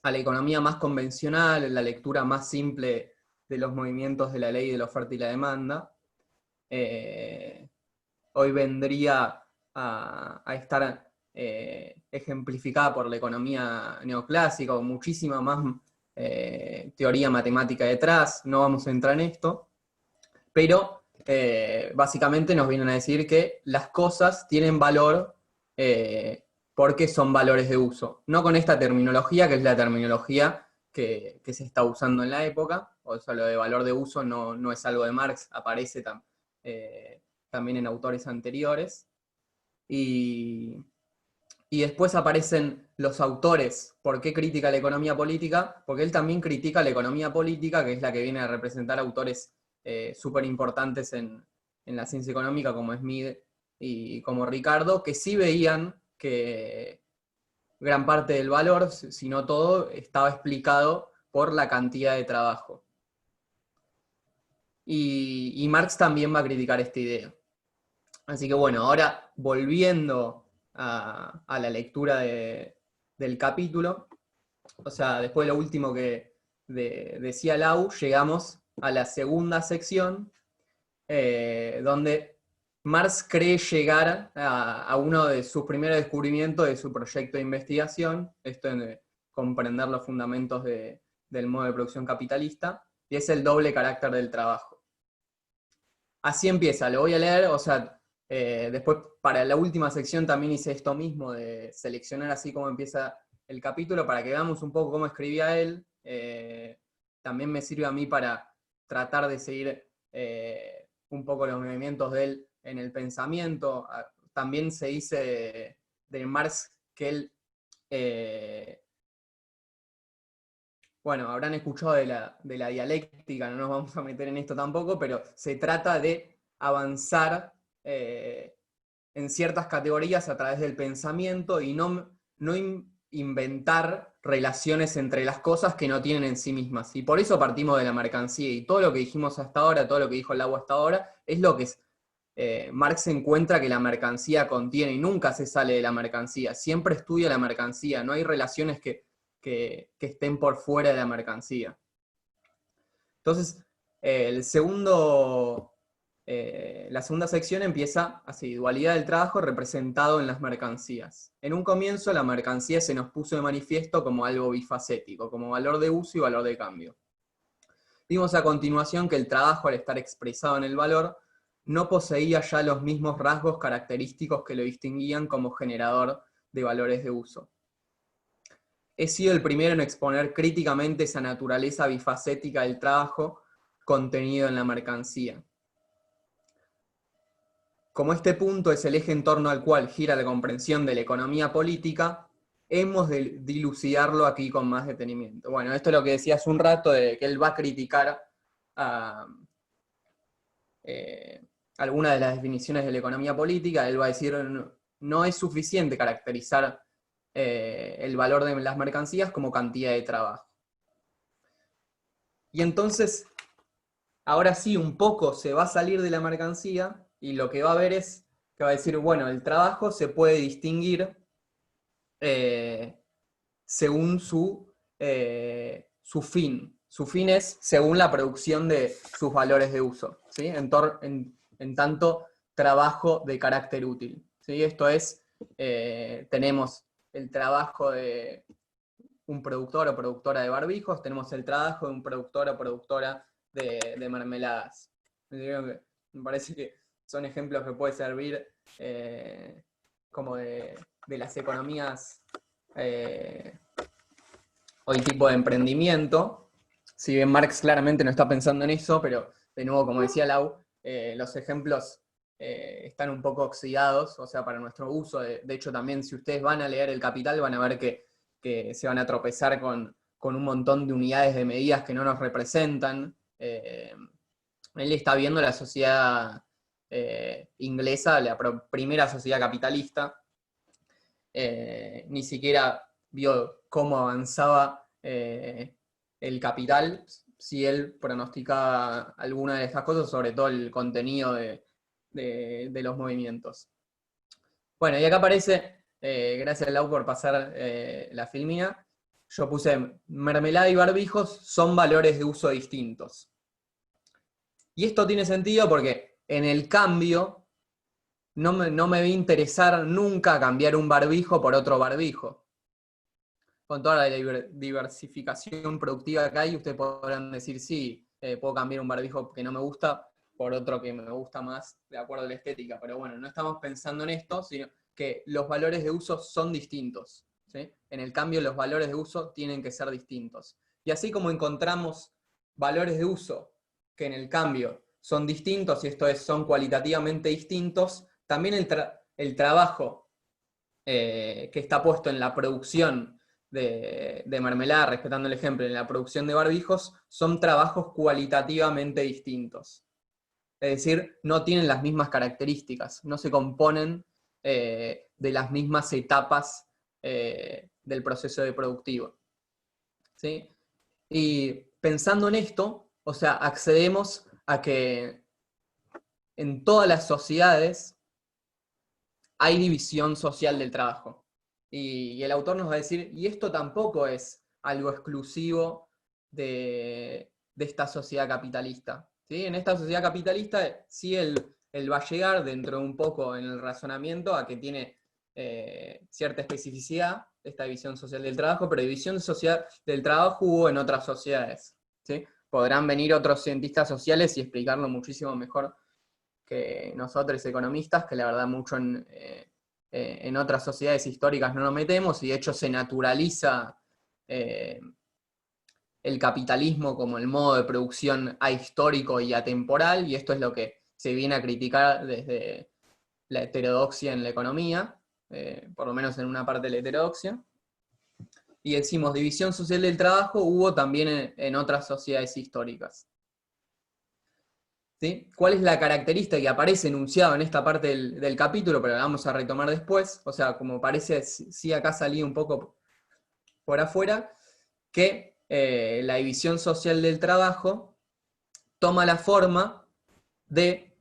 Speaker 2: la economía más convencional, la lectura más simple de los movimientos de la ley de la oferta y la demanda. Hoy vendría a estar ejemplificada por la economía neoclásica, o muchísima más teoría matemática detrás, no vamos a entrar en esto, pero básicamente nos vienen a decir que las cosas tienen valor porque son valores de uso. No con esta terminología, que es la terminología que se está usando en la época, o sea, lo de valor de uso no es algo de Marx, aparece también en autores anteriores. Y después aparecen los autores. ¿Por qué critica la economía política? Porque él también critica la economía política, que es la que viene a representar autores súper importantes en la ciencia económica, como Smith y como Ricardo, que sí veían que gran parte del valor, si no todo, estaba explicado por la cantidad de trabajo. Y Marx también va a criticar esta idea. Así que bueno, ahora volviendo a la lectura del capítulo, o sea, después de lo último que decía Lau, llegamos a la segunda sección, donde Marx cree llegar a uno de sus primeros descubrimientos de su proyecto de investigación, esto en comprender los fundamentos del modo de producción capitalista, y es el doble carácter del trabajo. Así empieza, lo voy a leer, o sea, después para la última sección también hice esto mismo, de seleccionar así como empieza el capítulo, para que veamos un poco cómo escribía él. También me sirve a mí para tratar de seguir un poco los movimientos de él en el pensamiento. También se dice de Marx que él, bueno, habrán escuchado de la dialéctica, no nos vamos a meter en esto tampoco, pero se trata de avanzar en ciertas categorías a través del pensamiento y no inventar relaciones entre las cosas que no tienen en sí mismas. Y por eso partimos de la mercancía, y todo lo que dijimos hasta ahora, todo lo que dijo Lau hasta ahora, es lo que Marx encuentra que la mercancía contiene, y nunca se sale de la mercancía, siempre estudia la mercancía, no hay relaciones que estén por fuera de la mercancía. Entonces, la segunda sección empieza así: dualidad del trabajo representado en las mercancías. En un comienzo, la mercancía se nos puso de manifiesto como algo bifacético, como valor de uso y valor de cambio. Vimos a continuación que el trabajo, al estar expresado en el valor, no poseía ya los mismos rasgos característicos que lo distinguían como generador de valores de uso. He sido el primero en exponer críticamente esa naturaleza bifacética del trabajo contenido en la mercancía. Como este punto es el eje en torno al cual gira la comprensión de la economía política, hemos de dilucidarlo aquí con más detenimiento. Bueno, esto es lo que decía hace un rato, de que él va a criticar algunas de las definiciones de la economía política. Él va a decir, no es suficiente caracterizar el valor de las mercancías como cantidad de trabajo. Y entonces, ahora sí, un poco se va a salir de la mercancía, y lo que va a ver es que va a decir, bueno, el trabajo se puede distinguir según su fin. Su fin es según la producción de sus valores de uso, ¿sí? En tanto trabajo de carácter útil, ¿sí? Esto es, tenemos el trabajo de un productor o productora de barbijos, tenemos el trabajo de un productor o productora de mermeladas. Me parece que son ejemplos que puede servir como de las economías hoy tipo de emprendimiento. Si bien Marx claramente no está pensando en eso, pero de nuevo, como decía Lau, los ejemplos están un poco oxidados, o sea, para nuestro uso. De hecho, también si ustedes van a leer El Capital, van a ver que se van a tropezar con un montón de unidades de medidas que no nos representan. Él está viendo la sociedad inglesa, la primera sociedad capitalista. Ni siquiera vio cómo avanzaba el capital, si él pronosticaba alguna de estas cosas, sobre todo el contenido de los movimientos. Bueno, y acá aparece, gracias Lau por pasar la filmina, yo puse mermelada y barbijos son valores de uso distintos. Y esto tiene sentido porque en el cambio no me va a interesar nunca cambiar un barbijo por otro barbijo. con toda la diversificación productiva que hay, ustedes podrán decir, sí, puedo cambiar un barbijo que no me gusta por otro que me gusta más de acuerdo a la estética, pero bueno, no estamos pensando en esto, sino que los valores de uso son distintos, ¿sí? En el cambio, los valores de uso tienen que ser distintos. Y así como encontramos valores de uso que en el cambio son distintos, y esto es, son cualitativamente distintos, también el trabajo que está puesto en la producción de mermelada, respetando el ejemplo, en la producción de barbijos, son trabajos cualitativamente distintos. Es decir, no tienen las mismas características, no se componen de las mismas etapas del proceso de productivo. ¿Sí? Y pensando en esto, o sea, accedemos a que en todas las sociedades hay división social del trabajo. Y el autor nos va a decir, y esto tampoco es algo exclusivo de esta sociedad capitalista. ¿Sí? En esta sociedad capitalista sí él va a llegar dentro de un poco en el razonamiento a que tiene cierta especificidad esta división social del trabajo, pero división social del trabajo hubo en otras sociedades. ¿Sí? Podrán venir otros cientistas sociales y explicarlo muchísimo mejor que nosotros economistas, que la verdad mucho en otras sociedades históricas no nos metemos, y de hecho se naturaliza el capitalismo como el modo de producción ahistórico y atemporal, y esto es lo que se viene a criticar desde la heterodoxia en la economía, por lo menos en una parte de la heterodoxia. Y decimos, división social del trabajo hubo también en otras sociedades históricas. ¿Sí? ¿Cuál es la característica que aparece enunciado en esta parte del capítulo, pero la vamos a retomar después? O sea, como parece, sí acá salí un poco por afuera, que la división social del trabajo toma la forma de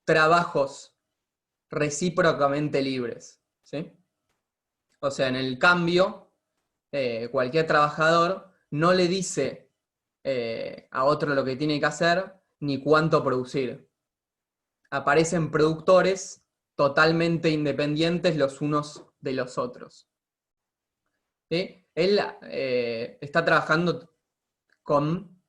Speaker 2: trabajos recíprocamente libres. ¿Sí? O sea, en el cambio, cualquier trabajador no le dice a otro lo que tiene que hacer, ni cuánto producir. Aparecen productores totalmente independientes los unos de los otros. ¿Sí? Él está trabajando con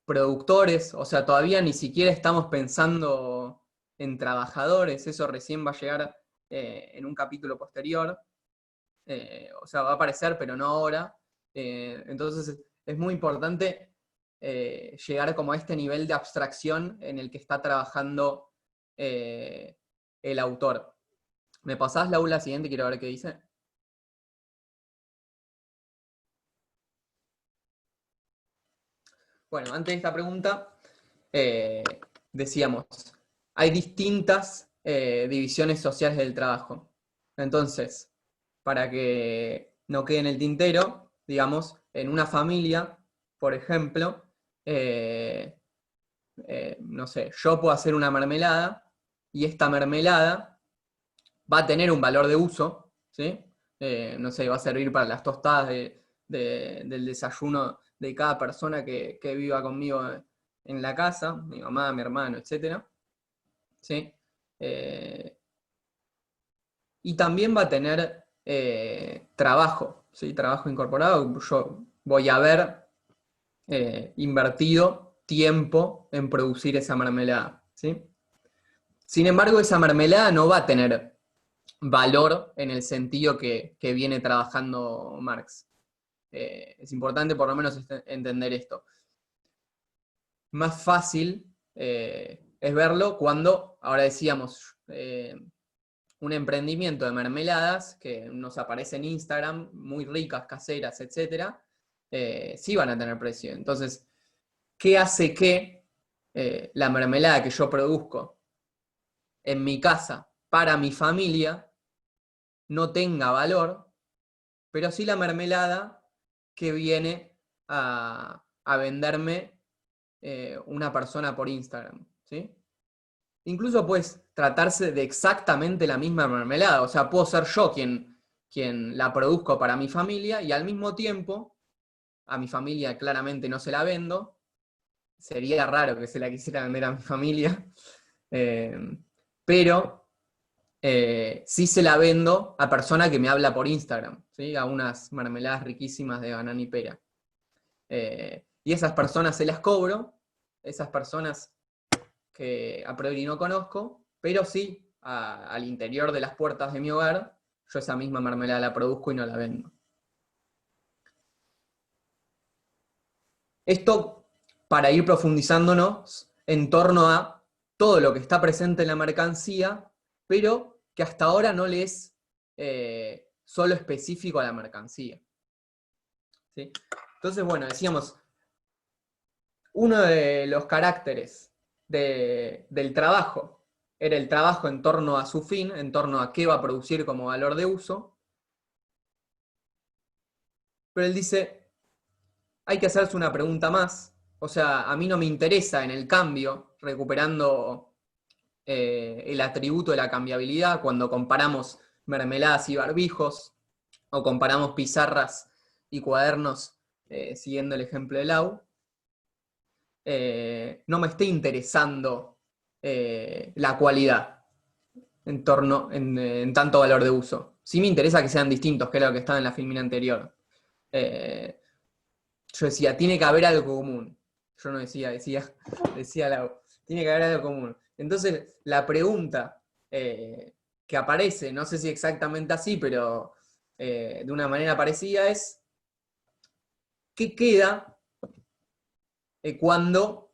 Speaker 2: productores, o sea, todavía ni siquiera estamos pensando en trabajadores, eso recién va a llegar en un capítulo posterior, o sea, va a aparecer, pero no ahora. Entonces es muy importante llegar como a este nivel de abstracción en el que está trabajando el autor. ¿Me pasás la aula siguiente? Quiero ver qué dice. Bueno, antes de esta pregunta, decíamos, hay distintas divisiones sociales del trabajo. Entonces, para que no quede en el tintero, digamos, en una familia, por ejemplo, no sé, yo puedo hacer una mermelada y esta mermelada va a tener un valor de uso, ¿sí? No sé, va a servir para las tostadas del desayuno de cada persona que viva conmigo en la casa, mi mamá, mi hermano, etc. ¿Sí? Y también va a tener trabajo, ¿sí? Trabajo incorporado. Yo voy a haber invertido tiempo en producir esa mermelada, ¿sí? Sin embargo, esa mermelada no va a tener valor en el sentido que viene trabajando Marx. Es importante por lo menos entender esto. Más fácil es verlo cuando, ahora decíamos, un emprendimiento de mermeladas que nos aparece en Instagram, muy ricas, caseras, etc., sí van a tener precio. Entonces, ¿qué hace que la mermelada que yo produzco en mi casa para mi familia no tenga valor, pero sí la mermelada que viene a venderme una persona por Instagram, ¿sí? Incluso puede tratarse de exactamente la misma mermelada, o sea, puedo ser yo quien la produzco para mi familia y al mismo tiempo, a mi familia claramente no se la vendo, sería raro que se la quisiera vender a mi familia, pero sí se la vendo a persona que me habla por Instagram, ¿sí? A unas mermeladas riquísimas de banana y pera. Y esas personas se las cobro, esas personas que a priori no conozco, pero sí al interior de las puertas de mi hogar, yo esa misma mermelada la produzco y no la vendo. Esto para ir profundizándonos en torno a todo lo que está presente en la mercancía, pero que hasta ahora no le es solo específico a la mercancía. ¿Sí? Entonces, bueno, decíamos, uno de los caracteres del trabajo era el trabajo en torno a su fin, en torno a qué va a producir como valor de uso. Pero él dice, hay que hacerse una pregunta más. O sea, a mí no me interesa en el cambio, recuperando el atributo de la cambiabilidad, cuando comparamos mermeladas y barbijos, o comparamos pizarras y cuadernos, siguiendo el ejemplo de Lau. No me esté interesando la cualidad en tanto valor de uso. Sí me interesa que sean distintos, que era lo que estaba en la filmina anterior. Yo decía, tiene que haber algo común. Yo no decía tiene que haber algo común. Entonces, la pregunta que aparece, no sé si exactamente así, pero de una manera parecida es, ¿qué queda cuando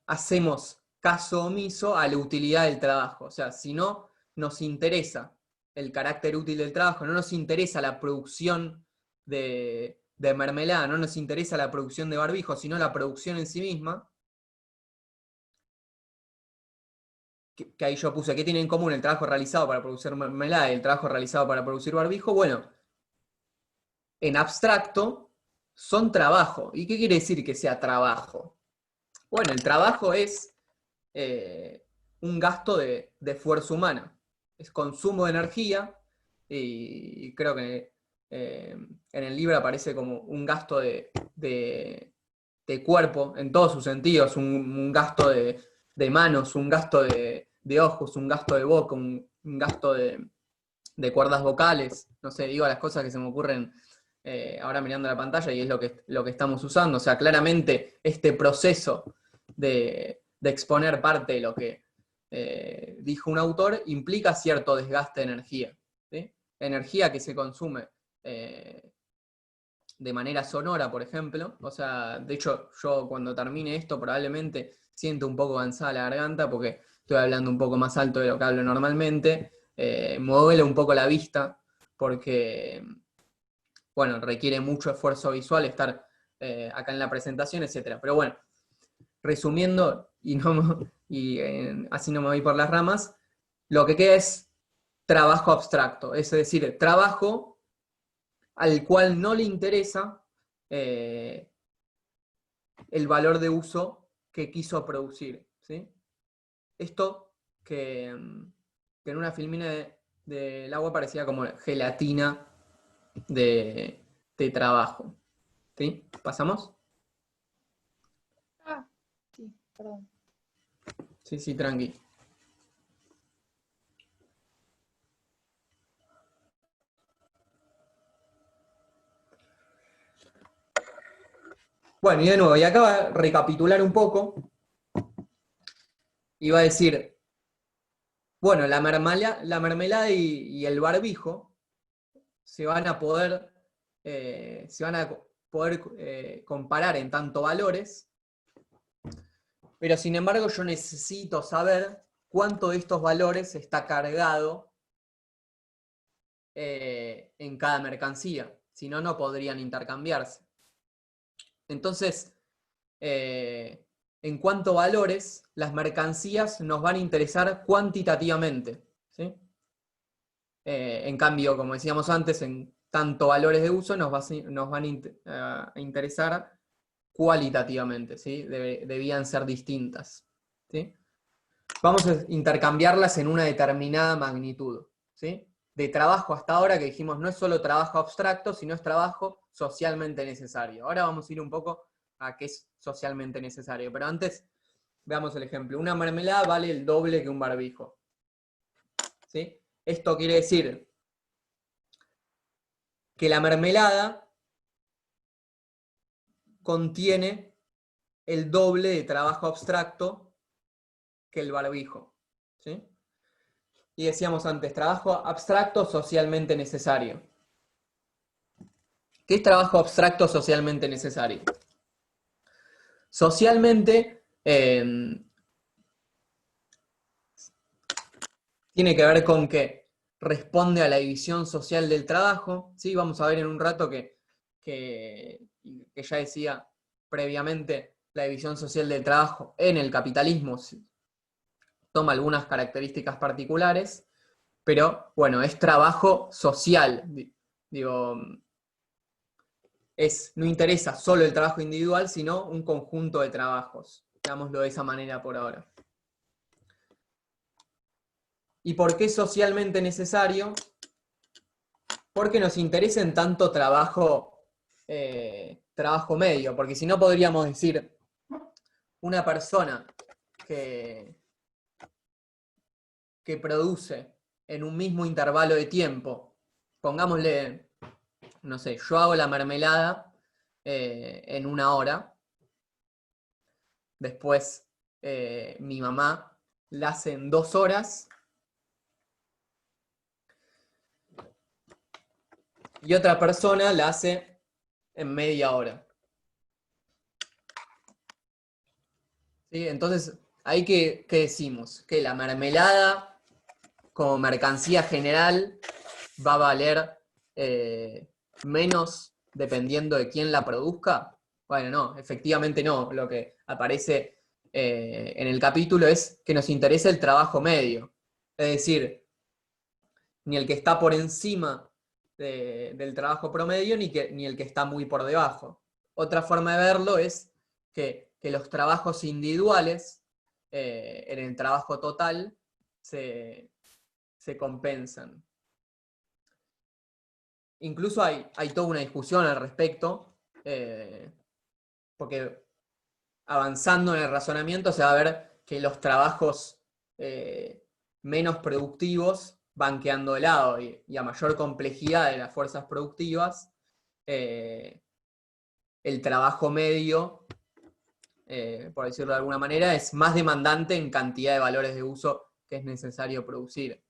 Speaker 2: hacemos caso omiso a la utilidad del trabajo? O sea, si no nos interesa el carácter útil del trabajo, no nos interesa la producción de mermelada, no nos interesa la producción de barbijo, sino la producción en sí misma, que ahí yo puse, ¿qué tiene en común el trabajo realizado para producir mermelada y el trabajo realizado para producir barbijo? Bueno, en abstracto, son trabajo. ¿Y qué quiere decir que sea trabajo? Bueno, el trabajo es un gasto de fuerza humana. Es consumo de energía, y creo que en el libro aparece como un gasto de cuerpo en todos sus sentidos, un gasto de manos, un gasto de ojos, un gasto de boca, un gasto de cuerdas vocales. No sé, digo las cosas que se me ocurren ahora mirando la pantalla y es lo que estamos usando. O sea, claramente este proceso de exponer parte de lo que dijo un autor implica cierto desgaste de energía. ¿Sí? Energía que se consume de manera sonora, por ejemplo. O sea, de hecho, yo cuando termine esto probablemente siento un poco cansada la garganta porque estoy hablando un poco más alto de lo que hablo normalmente. Me duele un poco la vista porque, bueno, requiere mucho esfuerzo visual estar acá en la presentación, etc. Pero bueno, resumiendo, así no me voy por las ramas, lo que queda es trabajo abstracto, es decir, trabajo al cual no le interesa el valor de uso que quiso producir. ¿Sí? Esto que en una filmina del agua parecía como gelatina de trabajo. ¿Sí? ¿Pasamos?
Speaker 1: Sí, perdón.
Speaker 2: Sí, sí, tranqui. Bueno, y de nuevo, y acá va a recapitular un poco y va a decir, bueno, la mermelada y el barbijo se van a poder comparar en tanto valores, pero sin embargo yo necesito saber cuánto de estos valores está cargado en cada mercancía, si no, no podrían intercambiarse. Entonces, en cuanto a valores, las mercancías nos van a interesar cuantitativamente. ¿Sí? En cambio, como decíamos antes, en tanto valores de uso nos van a interesar cualitativamente. ¿Sí? Debían ser distintas. ¿Sí? Vamos a intercambiarlas en una determinada magnitud. ¿Sí? De trabajo hasta ahora, que dijimos no es solo trabajo abstracto, sino es trabajo socialmente necesario. Ahora vamos a ir un poco a qué es socialmente necesario. Pero antes, veamos el ejemplo. Una mermelada vale el doble que un barbijo. ¿Sí? Esto quiere decir que la mermelada contiene el doble de trabajo abstracto que el barbijo, ¿sí? Y decíamos antes, trabajo abstracto socialmente necesario. ¿Qué es trabajo abstracto socialmente necesario? Socialmente tiene que ver con que responde a la división social del trabajo, ¿sí? Vamos a ver en un rato que ya decía previamente, la división social del trabajo en el capitalismo toma algunas características particulares, pero bueno, es trabajo social. Digo, no interesa solo el trabajo individual, sino un conjunto de trabajos. Digámoslo de esa manera por ahora. ¿Y por qué es socialmente necesario? Porque nos interesa en tanto trabajo medio, porque si no podríamos decir una persona que produce en un mismo intervalo de tiempo, pongámosle, no sé, yo hago la mermelada en 1 hora, después mi mamá la hace en 2 horas, y otra persona la hace en media hora. ¿Sí? Entonces, ahí ¿qué decimos? Que la mermelada como mercancía general va a valer menos dependiendo de quién la produzca. Bueno, no, efectivamente no. Lo que aparece en el capítulo es que nos interesa el trabajo medio. Es decir, ni el que está por encima del trabajo promedio, ni el que está muy por debajo. Otra forma de verlo es que los trabajos individuales en el trabajo total se compensan. Incluso hay toda una discusión al respecto, porque avanzando en el razonamiento se va a ver que los trabajos menos productivos van quedando de lado, y a mayor complejidad de las fuerzas productivas, el trabajo medio, por decirlo de alguna manera, es más demandante en cantidad de valores de uso que es necesario producir.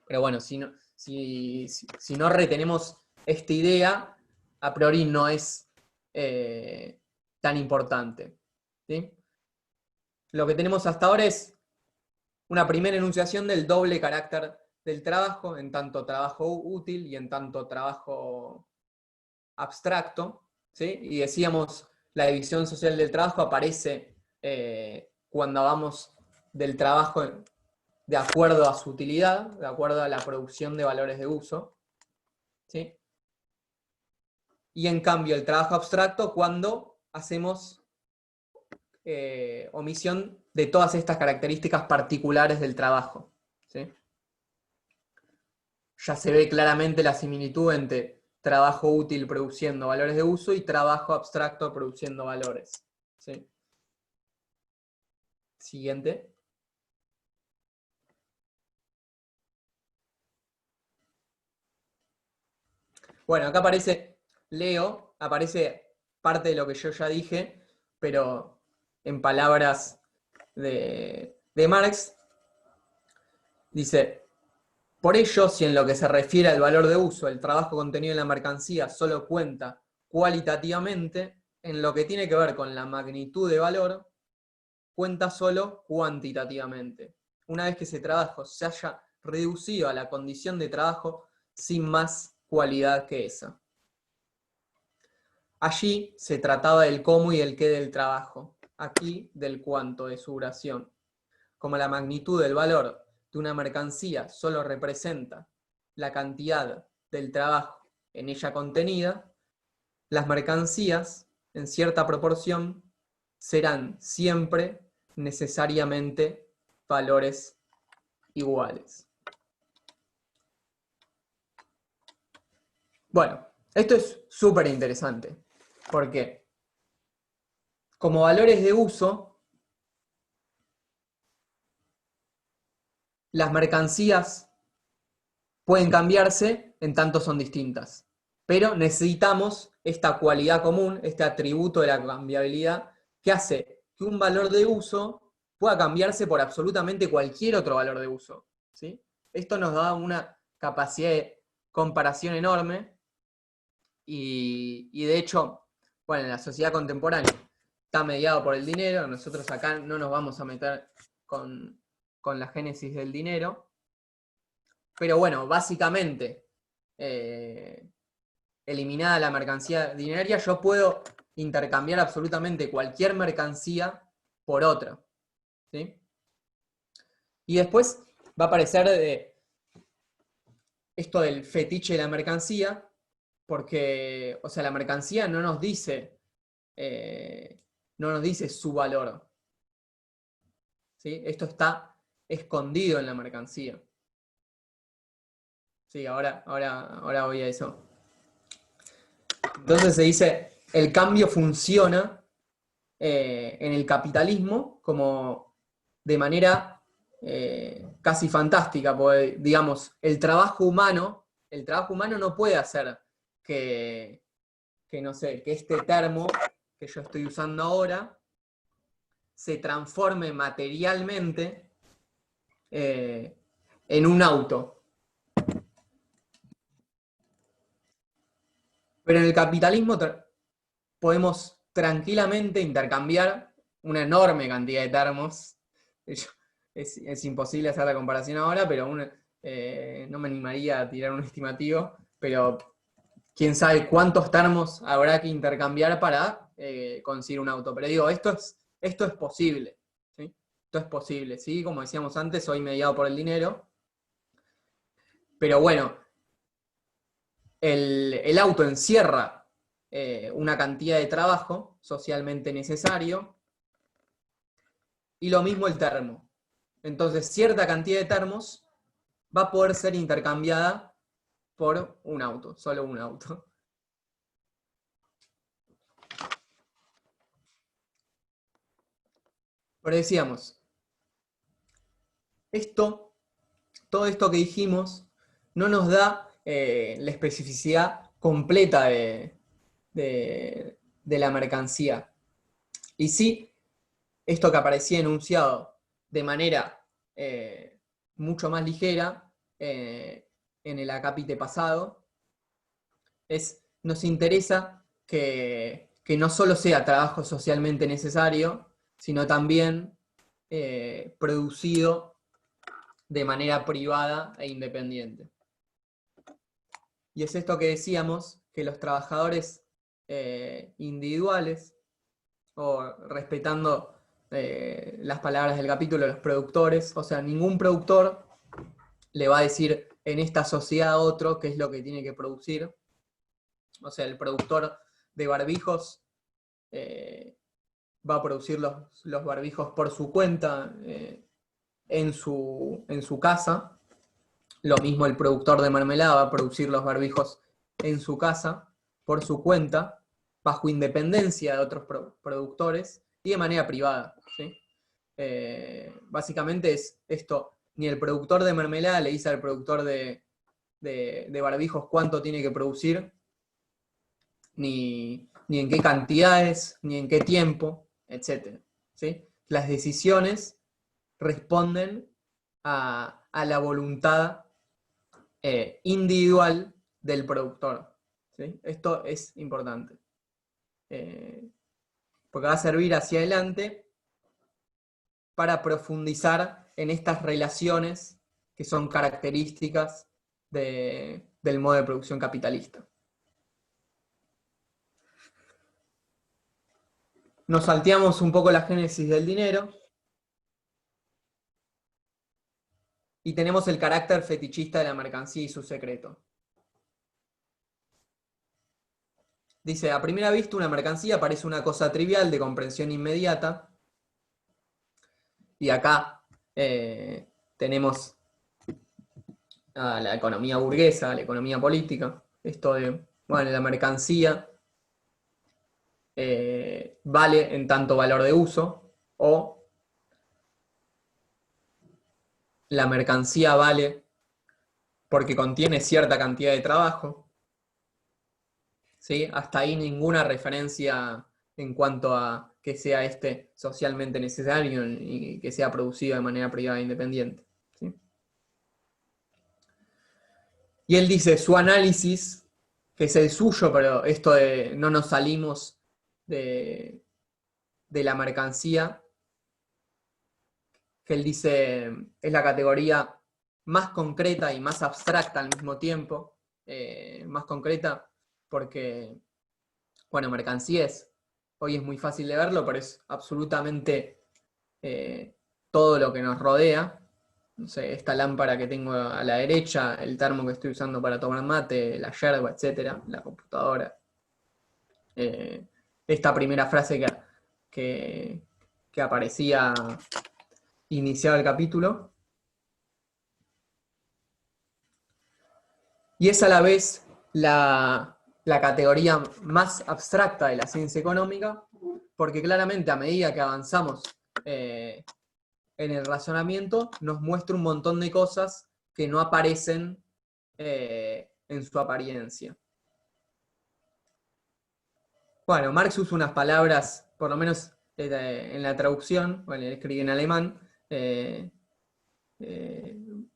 Speaker 2: Pero bueno, si no retenemos esta idea, a priori no es tan importante, ¿sí? Lo que tenemos hasta ahora es una primera enunciación del doble carácter del trabajo, en tanto trabajo útil y en tanto trabajo abstracto, ¿sí? Y decíamos, la división social del trabajo aparece cuando hablamos del trabajo de acuerdo a su utilidad, de acuerdo a la producción de valores de uso, ¿sí? Y en cambio el trabajo abstracto cuando hacemos omisión de todas estas características particulares del trabajo, ¿sí? Ya se ve claramente la similitud entre trabajo útil produciendo valores de uso y trabajo abstracto produciendo valores, ¿sí? Siguiente. Bueno, acá aparece Leo, aparece parte de lo que yo ya dije, pero en palabras de Marx, dice: por ello, si en lo que se refiere al valor de uso, el trabajo contenido en la mercancía solo cuenta cualitativamente, en lo que tiene que ver con la magnitud de valor, cuenta solo cuantitativamente. Una vez que ese trabajo se haya reducido a la condición de trabajo sin más cualidad que esa. Allí se trataba del cómo y el qué del trabajo, aquí del cuánto de su duración. Como la magnitud del valor de una mercancía solo representa la cantidad del trabajo en ella contenida, las mercancías, en cierta proporción, serán siempre necesariamente valores iguales. Bueno, esto es súper interesante, porque como valores de uso, las mercancías pueden cambiarse en tanto son distintas. Pero necesitamos esta cualidad común, este atributo de la cambiabilidad, que hace que un valor de uso pueda cambiarse por absolutamente cualquier otro valor de uso, ¿sí? Esto nos da una capacidad de comparación enorme y de hecho, bueno, en la sociedad contemporánea está mediado por el dinero. Nosotros acá no nos vamos a meter con la génesis del dinero, pero bueno, básicamente, eliminada la mercancía dineraria, yo puedo intercambiar absolutamente cualquier mercancía por otra, ¿sí? Y después va a aparecer esto del fetiche de la mercancía, porque, o sea, la mercancía no nos dice su valor, ¿sí? Esto está escondido en la mercancía. Sí, ahora voy a eso. Entonces se dice, el cambio funciona en el capitalismo como de manera casi fantástica, porque, digamos, el trabajo humano no puede hacer que no sé, que este termo que yo estoy usando ahora se transforme materialmente en un auto. Pero en el capitalismo podemos tranquilamente intercambiar una enorme cantidad de termos. Es imposible hacer la comparación ahora, pero no me animaría a tirar un estimativo, pero quién sabe cuántos termos habrá que intercambiar para conseguir un auto. Pero digo, esto es posible, ¿sí? Esto es posible, ¿sí? Como decíamos antes, soy mediado por el dinero. Pero bueno, el auto encierra una cantidad de trabajo socialmente necesario, y lo mismo el termo. Entonces, cierta cantidad de termos va a poder ser intercambiada por un auto, solo un auto. Pero decíamos, todo esto que dijimos no nos da la especificidad completa de la mercancía. Y sí, esto que aparecía enunciado de manera mucho más ligera en el acápite pasado, nos interesa que no solo sea trabajo socialmente necesario, sino también producido de manera privada e independiente. Y es esto que decíamos, que los trabajadores individuales, o respetando las palabras del capítulo, los productores, o sea, ningún productor le va a decir en esta sociedad a otro qué es lo que tiene que producir. O sea, el productor de barbijos va a producir los barbijos por su cuenta en su casa. Lo mismo el productor de mermelada va a producir los barbijos en su casa, por su cuenta, bajo independencia de otros productores y de manera privada, ¿sí? Básicamente es esto, ni el productor de mermelada le dice al productor de barbijos cuánto tiene que producir, ni en qué cantidades, ni en qué tiempo, etc. ¿Sí? Las decisiones responden a la voluntad individual del productor, ¿sí? Esto es importante, porque va a servir hacia adelante para profundizar en estas relaciones que son características del modo de producción capitalista. Nos salteamos un poco la génesis del dinero y tenemos el carácter fetichista de la mercancía y su secreto. Dice, a primera vista una mercancía parece una cosa trivial de comprensión inmediata. Y acá tenemos a la economía burguesa, a la economía política. Esto de, bueno, la mercancía vale en tanto valor de uso, o la mercancía vale porque contiene cierta cantidad de trabajo. ¿Sí? Hasta ahí ninguna referencia en cuanto a que sea socialmente necesario y que sea producido de manera privada e independiente. ¿Sí? Y él dice, su análisis, que es el suyo, pero esto de no nos salimos de la mercancía, que él dice es la categoría más concreta y más abstracta al mismo tiempo. Más concreta porque, bueno, mercancías, hoy es muy fácil de verlo, pero es absolutamente todo lo que nos rodea. No sé, esta lámpara que tengo a la derecha, el termo que estoy usando para tomar mate, la yerba, etcétera, la computadora. Esta primera frase que aparecía iniciado el capítulo. Y es a la vez la categoría más abstracta de la ciencia económica, porque claramente a medida que avanzamos en el razonamiento, nos muestra un montón de cosas que no aparecen en su apariencia. Bueno, Marx usa unas palabras, por lo menos en la traducción, bueno, escribe en alemán,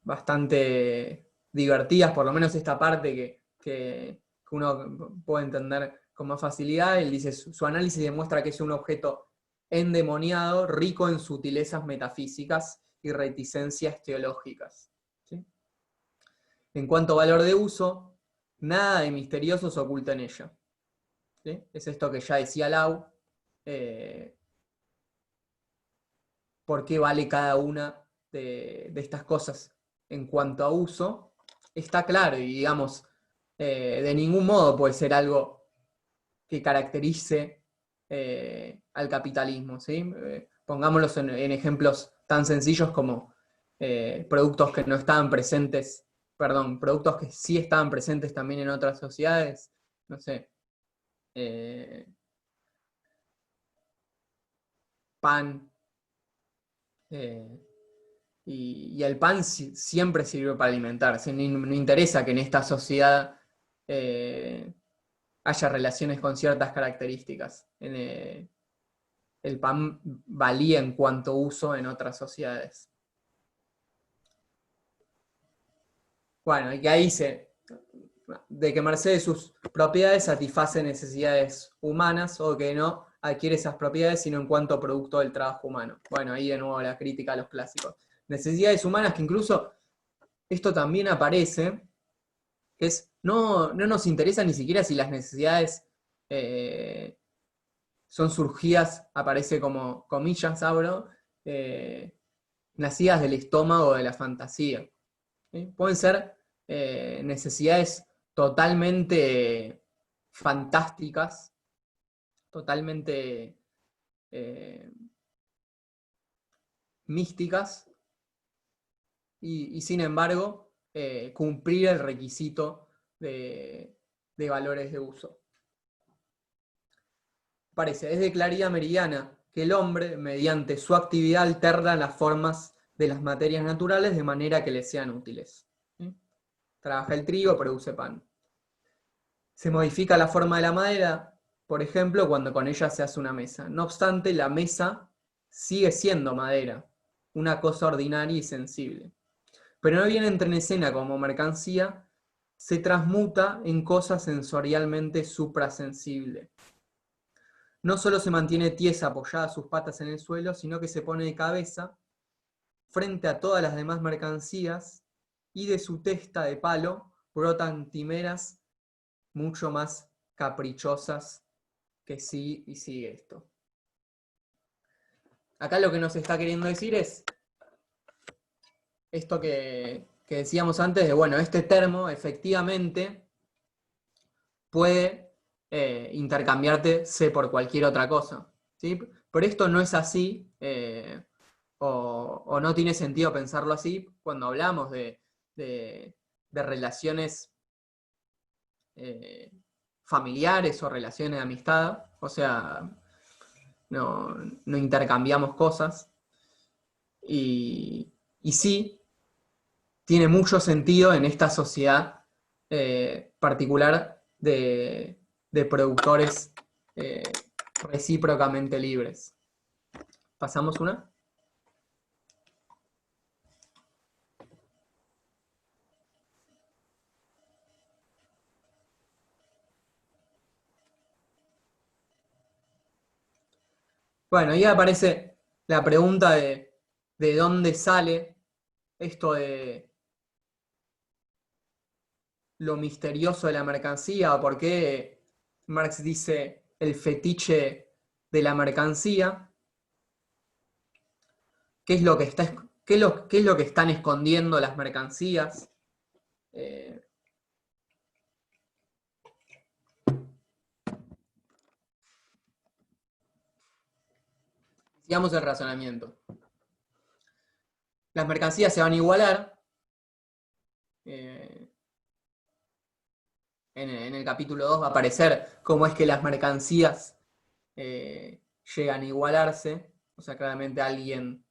Speaker 2: bastante divertidas, por lo menos esta parte que uno puede entender con más facilidad. Él dice, su análisis demuestra que es un objeto endemoniado, rico en sutilezas metafísicas y reticencias teológicas. ¿Sí? En cuanto a valor de uso, nada de misterioso se oculta en ella. ¿Sí? Es esto que ya decía Lau, por qué vale cada una de estas cosas en cuanto a uso, está claro y digamos, de ningún modo puede ser algo que caracterice al capitalismo. ¿Sí? Pongámoslos en ejemplos tan sencillos como productos que no estaban presentes, perdón, productos que sí estaban presentes también en otras sociedades, no sé, pan, y el pan siempre sirve para alimentarse. No interesa que en esta sociedad haya relaciones con ciertas características. El pan valía en cuanto uso en otras sociedades. Bueno, y ahí dice de que merced de sus propiedades satisface necesidades humanas o que no adquiere esas propiedades sino en cuanto producto del trabajo humano. Bueno, ahí de nuevo la crítica a los clásicos. Necesidades humanas que incluso esto también aparece, que es, no nos interesa ni siquiera si las necesidades son surgidas, aparece como comillas, abro, nacidas del estómago o de la fantasía. ¿Sí? Pueden ser necesidades totalmente fantásticas, totalmente místicas, y sin embargo cumplir el requisito de valores de uso. Parece, es de claridad meridiana que el hombre, mediante su actividad, alterna las formas de las materias naturales de manera que le sean útiles. ¿Sí? Trabaja el trigo, produce pan. Se modifica la forma de la madera, por ejemplo, cuando con ella se hace una mesa. No obstante, la mesa sigue siendo madera, una cosa ordinaria y sensible. Pero no viene en escena como mercancía, se transmuta en cosa sensorialmente suprasensible. No solo se mantiene tiesa apoyada sus patas en el suelo, sino que se pone de cabeza frente a todas las demás mercancías y de su testa de palo brotan timeras mucho más caprichosas que sí y sigue esto. Acá lo que nos está queriendo decir es esto que decíamos antes de, bueno, este termo efectivamente puede intercambiarse por cualquier otra cosa. ¿Sí? Pero esto no es así, o no tiene sentido pensarlo así cuando hablamos de relaciones familiares o relaciones de amistad. O sea, no intercambiamos cosas. Y sí, tiene mucho sentido en esta sociedad particular de productores recíprocamente libres. ¿Pasamos una? Bueno, ahí aparece la pregunta de dónde sale esto de lo misterioso de la mercancía, o por qué Marx dice el fetiche de la mercancía. ¿Qué es lo que qué es lo que están escondiendo las mercancías? Sigamos el razonamiento. Las mercancías se van a igualar. En el capítulo 2 va a aparecer cómo es que las mercancías llegan a igualarse. O sea, claramente alguien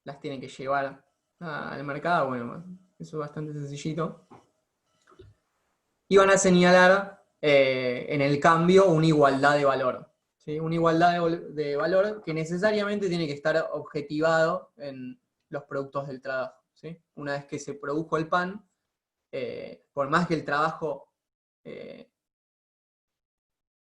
Speaker 2: las tiene que llevar al mercado. Bueno, eso es bastante sencillito. Y van a señalar en el cambio una igualdad de valor. ¿Sí? Una igualdad de valor que necesariamente tiene que estar objetivado en los productos del trabajo. ¿Sí? Una vez que se produjo el pan, por más que el trabajo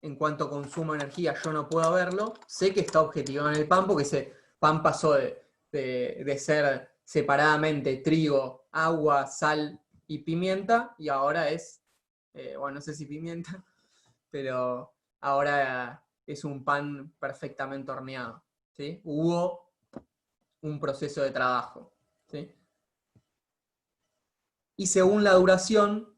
Speaker 2: en cuanto consumo energía yo no puedo verlo, sé que está objetivado en el pan porque ese pan pasó de ser separadamente trigo, agua, sal y pimienta, y ahora es, bueno, no sé si pimienta, pero ahora es un pan perfectamente horneado. ¿Sí? Hubo un proceso de trabajo. ¿Sí? Y según la duración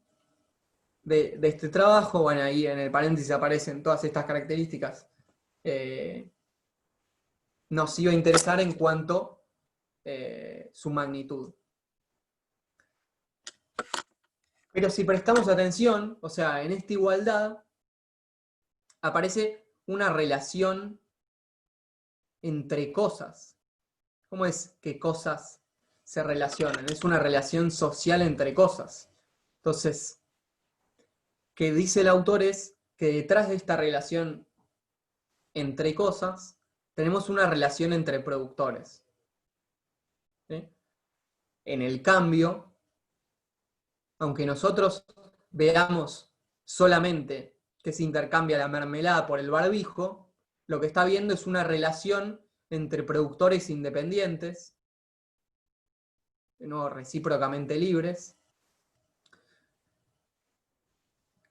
Speaker 2: de este trabajo, bueno, ahí en el paréntesis aparecen todas estas características, nos iba a interesar en cuanto su magnitud. Pero si prestamos atención, o sea, en esta igualdad aparece una relación entre cosas. ¿Cómo es que cosas se relacionan? Es una relación social entre cosas. Entonces, que dice el autor es que detrás de esta relación entre cosas, tenemos una relación entre productores. ¿Sí? En el cambio, aunque nosotros veamos solamente que se intercambia la mermelada por el barbijo, lo que está viendo es una relación entre productores independientes, no recíprocamente libres,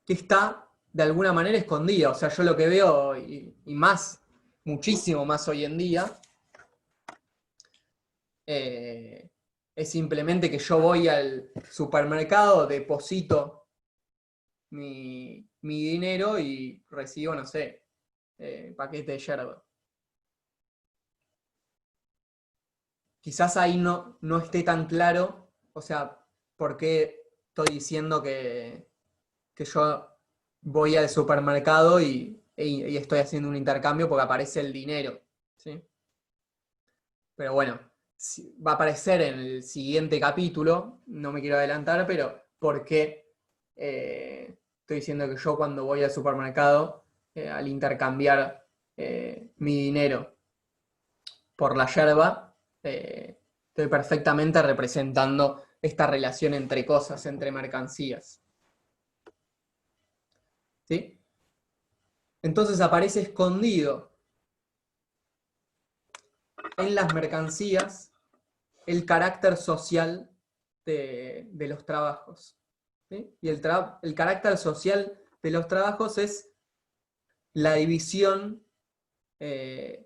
Speaker 2: que está de alguna manera escondida. O sea, yo lo que veo, y más, muchísimo más hoy en día, es simplemente que yo voy al supermercado, deposito mi dinero y recibo, no sé, paquete de yerba. Quizás ahí no esté tan claro, o sea, por qué estoy diciendo que yo voy al supermercado y estoy haciendo un intercambio porque aparece el dinero. ¿Sí? Pero bueno, va a aparecer en el siguiente capítulo, no me quiero adelantar, pero por qué estoy diciendo que yo cuando voy al supermercado, al intercambiar mi dinero por la yerba, estoy perfectamente representando esta relación entre cosas, entre mercancías. ¿Sí? Entonces aparece escondido en las mercancías el carácter social de los trabajos. ¿Sí? Y el carácter social de los trabajos es la división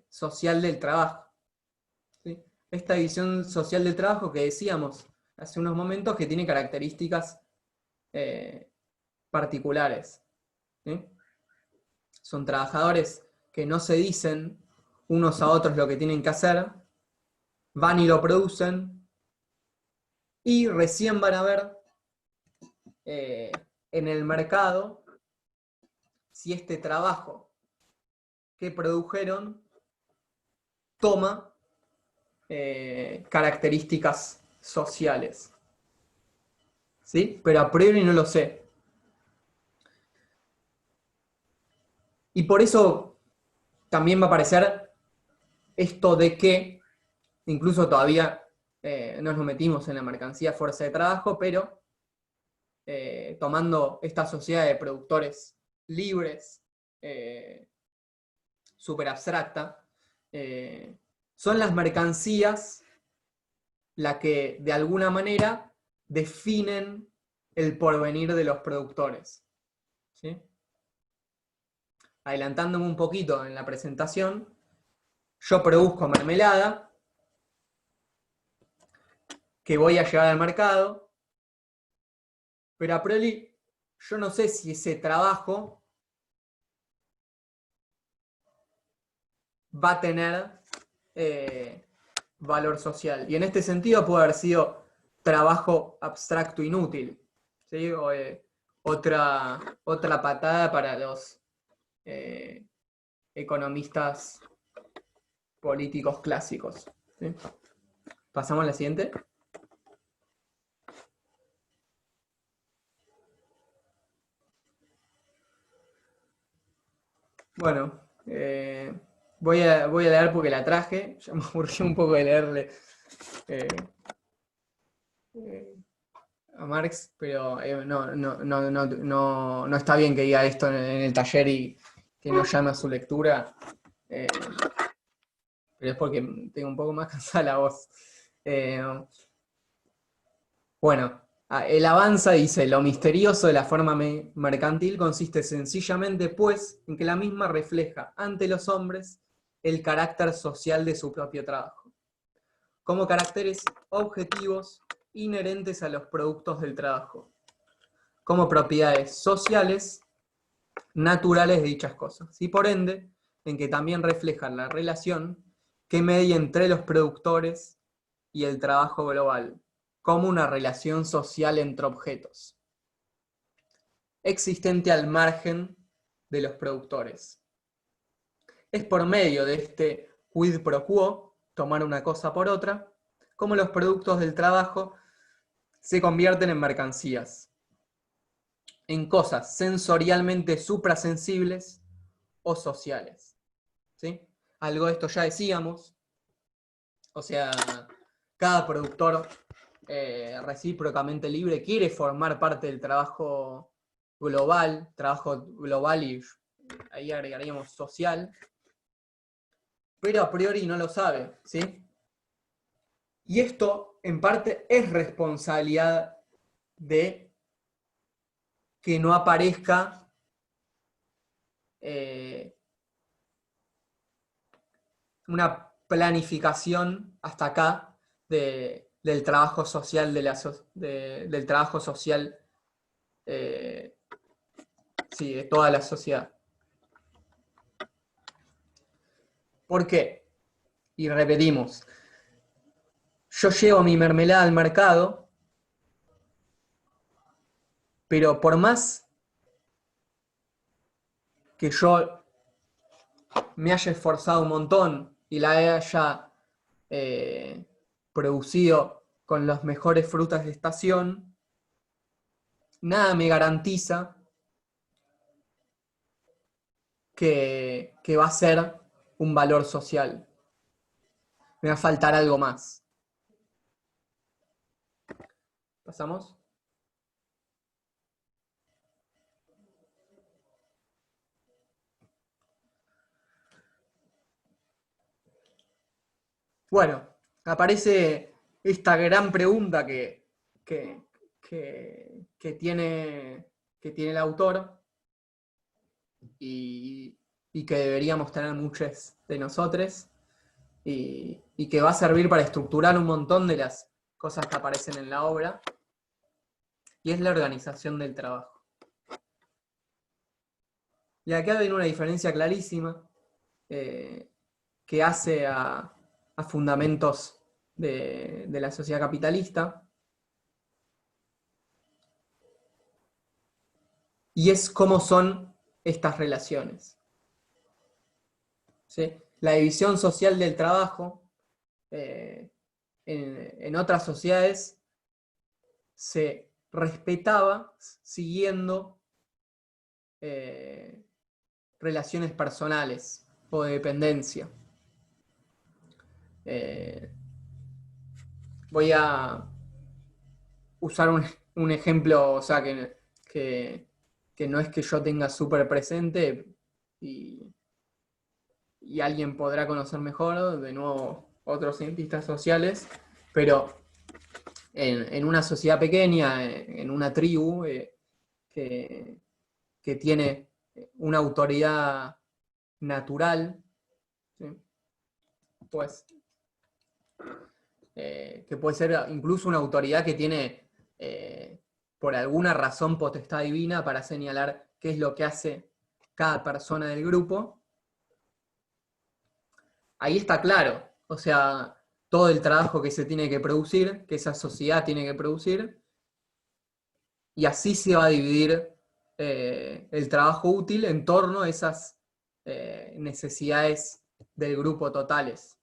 Speaker 2: social del trabajo. ¿Sí? Esta división social del trabajo que decíamos hace unos momentos que tiene características particulares. ¿Sí? Son trabajadores que no se dicen unos a otros lo que tienen que hacer, van y lo producen, y recién van a ver en el mercado si este trabajo que produjeron toma características sociales. ¿sí? Pero a priori no lo sé. Y por eso también va a aparecer esto de que, incluso todavía no nos metimos en la mercancía fuerza de trabajo, pero tomando esta sociedad de productores libres, súper abstracta, son las mercancías las que de alguna manera definen el porvenir de los productores. ¿Sí? Adelantándome un poquito en la presentación, yo produzco mermelada que voy a llevar al mercado, pero a priori yo no sé si ese trabajo va a tener valor social. Y en este sentido puede haber sido trabajo abstracto inútil. ¿Sí? O, otra patada para los economistas políticos clásicos. ¿Sí? Pasamos a la siguiente. Bueno, voy a leer porque la traje. Ya me aburrí un poco de leerle a Marx, pero no está bien que diga esto en el taller y que nos llame a su lectura. Pero es porque tengo un poco más cansada la voz. Bueno, el avanza dice, lo misterioso de la forma mercantil consiste sencillamente, pues, en que la misma refleja ante los hombres el carácter social de su propio trabajo, como caracteres objetivos inherentes a los productos del trabajo, como propiedades sociales naturales de dichas cosas, y por ende, en que también reflejan la relación que media entre los productores y el trabajo global, como una relación social entre objetos, existente al margen de los productores. Es por medio de este quid pro quo, tomar una cosa por otra, como los productos del trabajo se convierten en mercancías, en cosas sensorialmente suprasensibles o sociales. ¿Sí? Algo de esto ya decíamos, o sea, cada productor recíprocamente libre quiere formar parte del trabajo global y ahí agregaríamos social, pero a priori no lo sabe, ¿sí? Y esto, en parte, es responsabilidad de que no aparezca una planificación hasta acá del trabajo social, del trabajo social sí, de toda la sociedad. ¿Por qué? Y repetimos, yo llevo mi mermelada al mercado, pero por más que yo me haya esforzado un montón y la haya producido con las mejores frutas de estación, nada me garantiza que va a ser un valor social. Me va a faltar algo más. ¿Pasamos? Bueno, aparece esta gran pregunta que tiene el autor y que deberíamos tener muchos de nosotros y que va a servir para estructurar un montón de las cosas que aparecen en la obra, y es la organización del trabajo. Y acá viene una diferencia clarísima que hace a fundamentos de la sociedad capitalista, y es cómo son estas relaciones. ¿Sí? La división social del trabajo en otras sociedades se respetaba siguiendo relaciones personales o de dependencia. Voy a usar un ejemplo, o sea, que no es que yo tenga súper presente y alguien podrá conocer mejor, de nuevo, otros cientistas sociales, pero en una sociedad pequeña, en una tribu que tiene una autoridad natural, ¿sí? Pues, que puede ser incluso una autoridad que tiene, por alguna razón, potestad divina para señalar qué es lo que hace cada persona del grupo. Ahí está claro, o sea, todo el trabajo que se tiene que producir, que esa sociedad tiene que producir, y así se va a dividir el trabajo útil en torno a esas necesidades del grupo totales.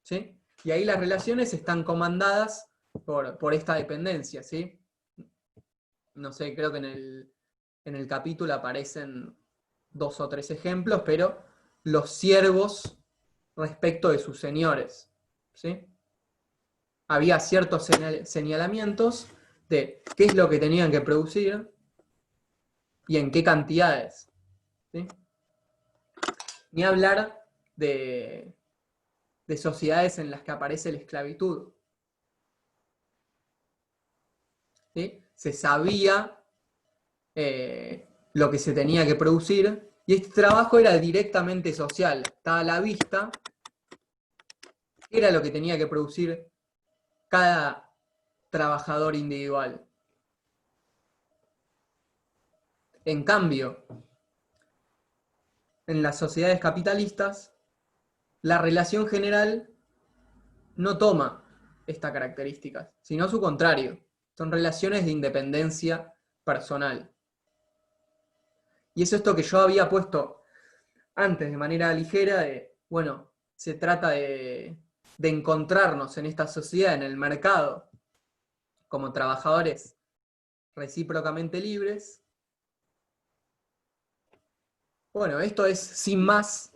Speaker 2: ¿Sí? Y ahí las relaciones están comandadas por esta dependencia, ¿sí? No sé, creo que en el capítulo aparecen 2 o 3 ejemplos, pero los siervos respecto de sus señores, ¿sí? Había ciertos señalamientos de qué es lo que tenían que producir y en qué cantidades, ¿sí? Ni hablar de sociedades en las que aparece la esclavitud, ¿sí? Se sabía lo que se tenía que producir y este trabajo era directamente social, estaba a la vista, era lo que tenía que producir cada trabajador individual. En cambio, en las sociedades capitalistas, la relación general no toma estas características, sino su contrario. Son relaciones de independencia personal. Y es esto que yo había puesto antes de manera ligera, de, bueno, se trata de encontrarnos en esta sociedad, en el mercado, como trabajadores recíprocamente libres. Bueno, esto es sin más.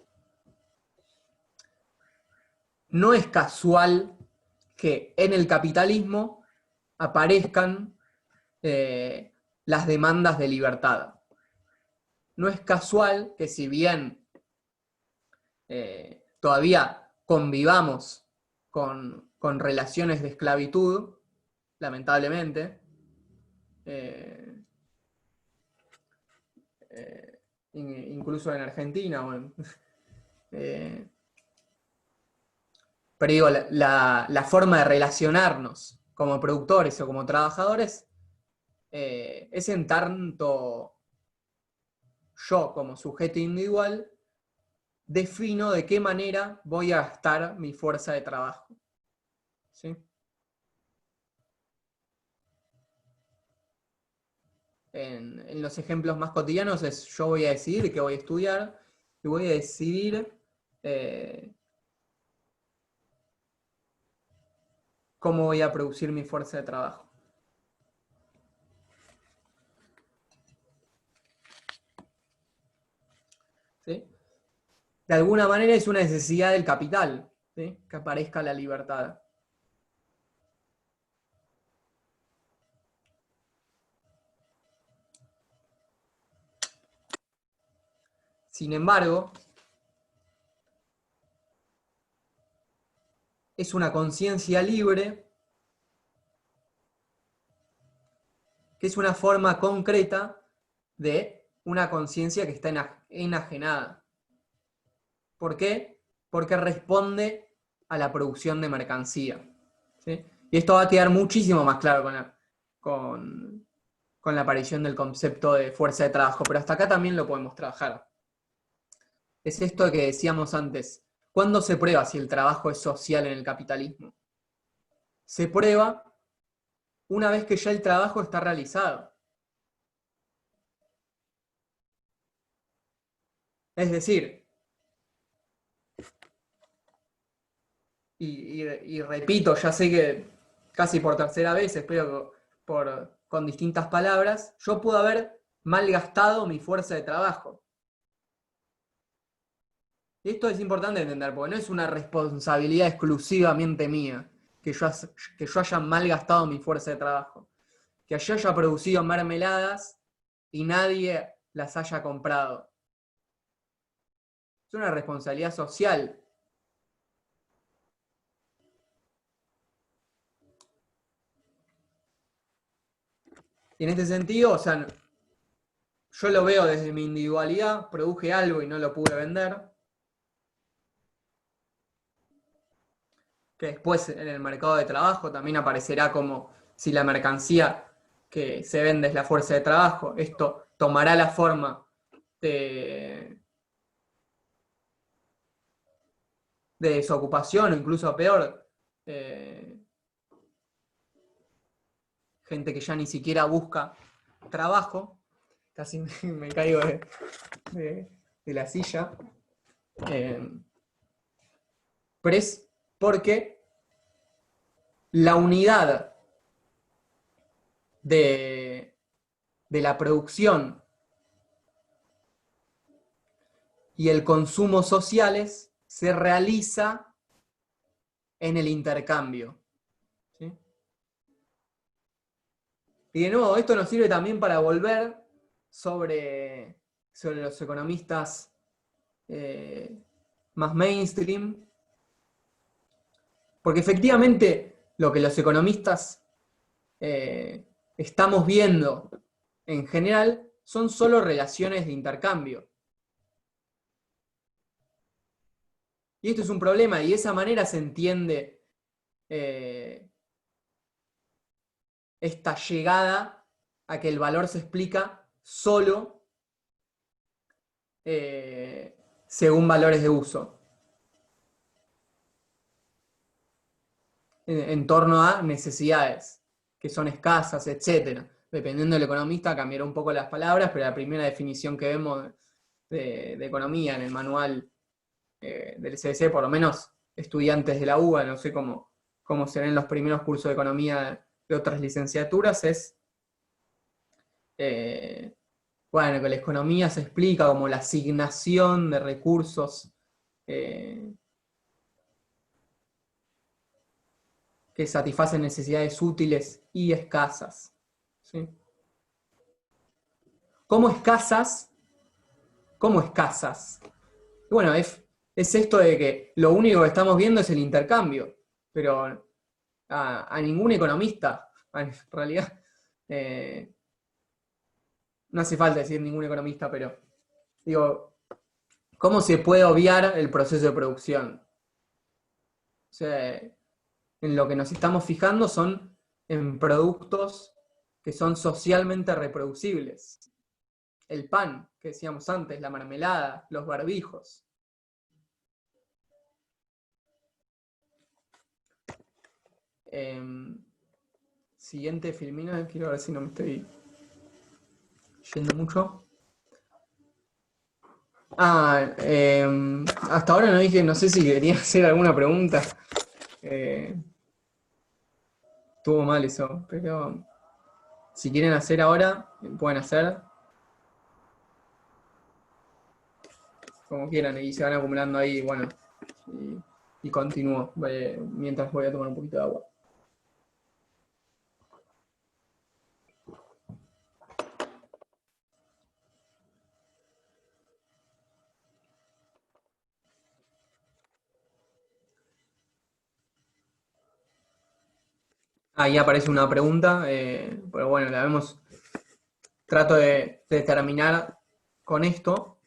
Speaker 2: No es casual que en el capitalismo aparezcan las demandas de libertad. No es casual que si bien todavía convivamos con relaciones de esclavitud, lamentablemente, incluso en Argentina, pero digo, la forma de relacionarnos como productores o como trabajadores es en tanto yo como sujeto individual defino de qué manera voy a gastar mi fuerza de trabajo. ¿Sí? En los ejemplos más cotidianos es yo voy a decidir qué voy a estudiar y voy a decidir cómo voy a producir mi fuerza de trabajo. ¿Sí? De alguna manera es una necesidad del capital, ¿sí? Que aparezca la libertad. Sin embargo, es una conciencia libre que es una forma concreta de una conciencia que está enajenada. ¿Por qué? Porque responde a la producción de mercancía. ¿Sí? Y esto va a quedar muchísimo más claro con la aparición del concepto de fuerza de trabajo, pero hasta acá también lo podemos trabajar. Es esto que decíamos antes. ¿Cuándo se prueba si el trabajo es social en el capitalismo? Se prueba una vez que ya el trabajo está realizado. Es decir, y repito, ya sé que casi por tercera vez, espero con distintas palabras, yo puedo haber malgastado mi fuerza de trabajo. Y esto es importante entender, porque no es una responsabilidad exclusivamente mía que yo haya malgastado mi fuerza de trabajo. Que yo haya producido mermeladas y nadie las haya comprado. Es una responsabilidad social. Y en este sentido, o sea, yo lo veo desde mi individualidad, produje algo y no lo pude vender, que después en el mercado de trabajo también aparecerá como si la mercancía que se vende es la fuerza de trabajo, esto tomará la forma de desocupación o incluso peor, gente que ya ni siquiera busca trabajo, casi me caigo de la silla, pero es porque la unidad de la producción y el consumo sociales se realiza en el intercambio. ¿Sí? Y de nuevo, esto nos sirve también para volver sobre los economistas más mainstream, porque efectivamente lo que los economistas estamos viendo en general son solo relaciones de intercambio. Y esto es un problema, y de esa manera se entiende esta llegada a que el valor se explica solo según valores de uso, en torno a necesidades que son escasas, etc. Dependiendo del economista cambiará un poco las palabras, pero la primera definición que vemos de economía en el manual del CBC, por lo menos estudiantes de la UBA, no sé cómo se ven los primeros cursos de economía de otras licenciaturas, es bueno, que la economía se explica como la asignación de recursos que satisfacen necesidades útiles y escasas. ¿Sí? ¿Cómo escasas? ¿Cómo escasas? Bueno, es esto de que lo único que estamos viendo es el intercambio, pero a ningún economista, en realidad, no hace falta decir ningún economista, pero digo, ¿cómo se puede obviar el proceso de producción? O sea, en lo que nos estamos fijando son en productos que son socialmente reproducibles. El pan, que decíamos antes, la mermelada, los barbijos. Siguiente filmina, quiero ver si no me estoy yendo mucho. Hasta ahora no dije, no sé si quería hacer alguna pregunta. Estuvo mal eso, pero si quieren hacer ahora, pueden hacer como quieran y se van acumulando ahí, bueno, y continúo mientras voy a tomar un poquito de agua. Ahí aparece una pregunta, pero bueno, la vemos. Trato de terminar con esto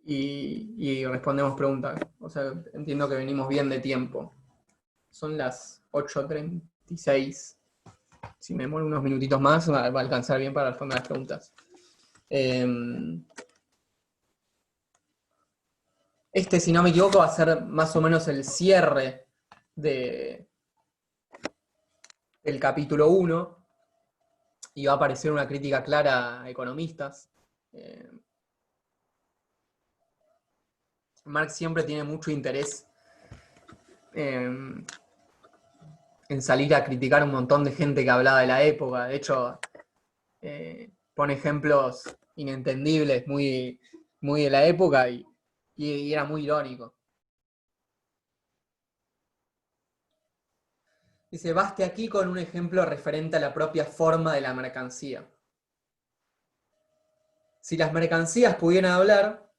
Speaker 2: y respondemos preguntas. O sea, entiendo que venimos bien de tiempo. Son las 8:36. Si me demoro unos minutitos más, va a alcanzar bien para responder las preguntas. Este, si no me equivoco, va a ser más o menos el cierre del capítulo 1 y va a aparecer una crítica clara a economistas. Marx siempre tiene mucho interés en salir a criticar un montón de gente que hablaba de la época. De hecho, pone ejemplos inentendibles, muy, muy de la época, y era muy irónico. Dice, baste aquí con un ejemplo referente a la propia forma de la mercancía. Si las mercancías pudieran hablar,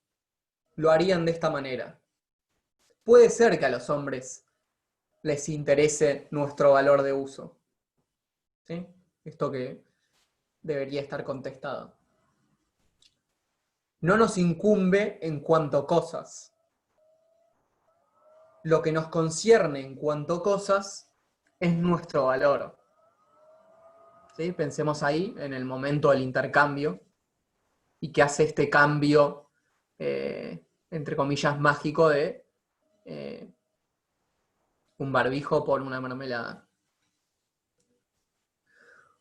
Speaker 2: lo harían de esta manera. Puede ser que a los hombres les interese nuestro valor de uso. ¿Sí? Esto que debería estar contestado. No nos incumbe en cuanto a cosas. Lo que nos concierne en cuanto a cosas es nuestro valor. ¿Sí? Pensemos ahí en el momento del intercambio y que hace este cambio, entre comillas, mágico de un barbijo por una mermelada.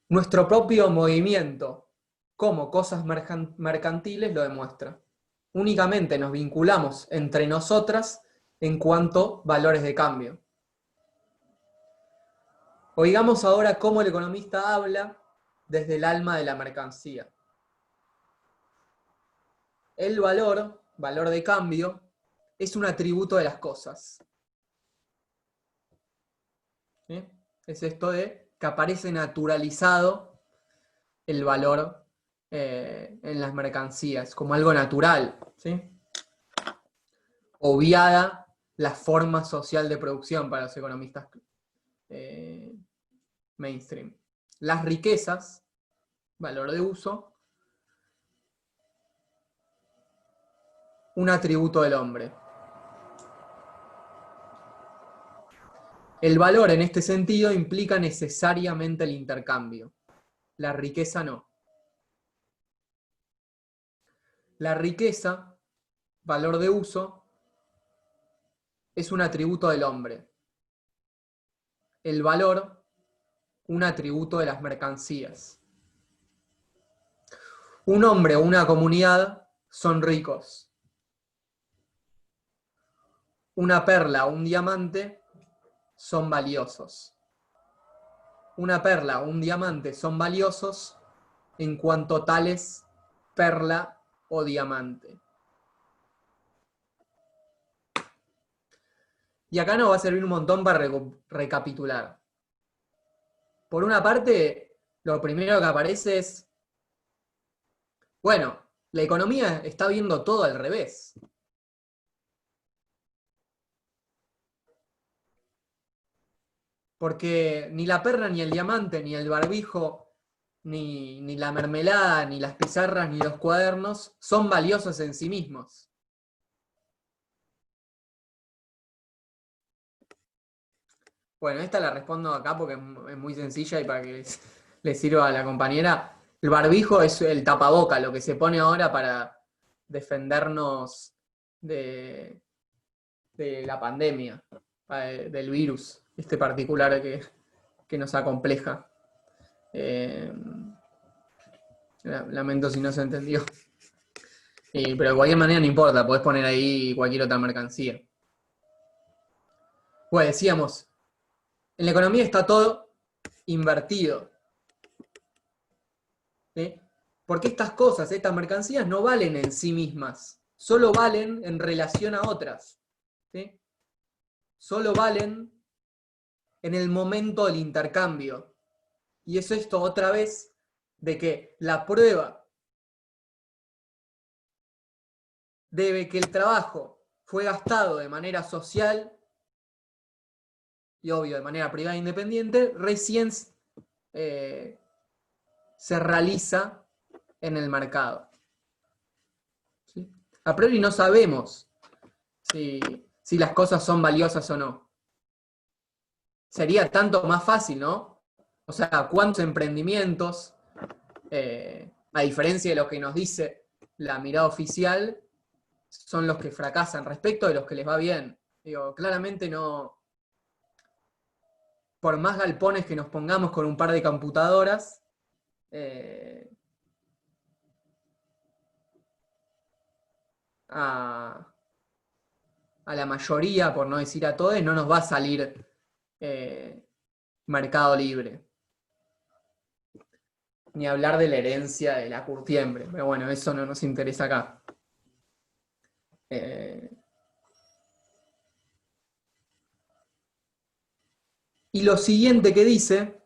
Speaker 2: Nuestro propio movimiento como cosas mercantiles lo demuestra. Únicamente nos vinculamos entre nosotras en cuanto a valores de cambio. Oigamos ahora cómo el economista habla desde el alma de la mercancía. El valor de cambio, es un atributo de las cosas. ¿Sí? Es esto de que aparece naturalizado el valor en las mercancías, como algo natural, ¿sí? Obviada la forma social de producción para los economistas mainstream. Las riquezas, valor de uso, un atributo del hombre. El valor en este sentido implica necesariamente el intercambio. La riqueza no. La riqueza, valor de uso, es un atributo del hombre. El valor, un atributo de las mercancías. Un hombre o una comunidad son ricos. Una perla o un diamante son valiosos. Una perla o un diamante son valiosos en cuanto tales perla o diamante. Y acá nos va a servir un montón para recapitular. Por una parte, lo primero que aparece es, bueno, la economía está viendo todo al revés. Porque ni la perla, ni el diamante, ni el barbijo, ni la mermelada, ni las pizarras, ni los cuadernos son valiosos en sí mismos. Bueno, esta la respondo acá porque es muy sencilla y para que les sirva a la compañera. El barbijo es el tapaboca, lo que se pone ahora para defendernos de la pandemia, del virus, este particular que nos acompleja. Lamento si no se entendió. Pero de cualquier manera no importa, podés poner ahí cualquier otra mercancía. Bueno, decíamos, en la economía está todo invertido. ¿Sí? Porque estas cosas, estas mercancías no valen en sí mismas, solo valen en relación a otras. ¿Sí? Solo valen en el momento del intercambio. Y es esto otra vez de que la prueba de que el trabajo fue gastado de manera social y obvio de manera privada e independiente, recién se realiza en el mercado. ¿Sí? A priori no sabemos si las cosas son valiosas o no. Sería tanto más fácil, ¿no? O sea, ¿cuántos emprendimientos, a diferencia de lo que nos dice la mirada oficial, son los que fracasan respecto de los que les va bien? Digo, claramente no. Por más galpones que nos pongamos con un par de computadoras, a la mayoría, por no decir a todos, no nos va a salir Mercado Libre. Ni hablar de la herencia de la curtiembre, pero bueno, eso no nos interesa acá. Y lo siguiente que dice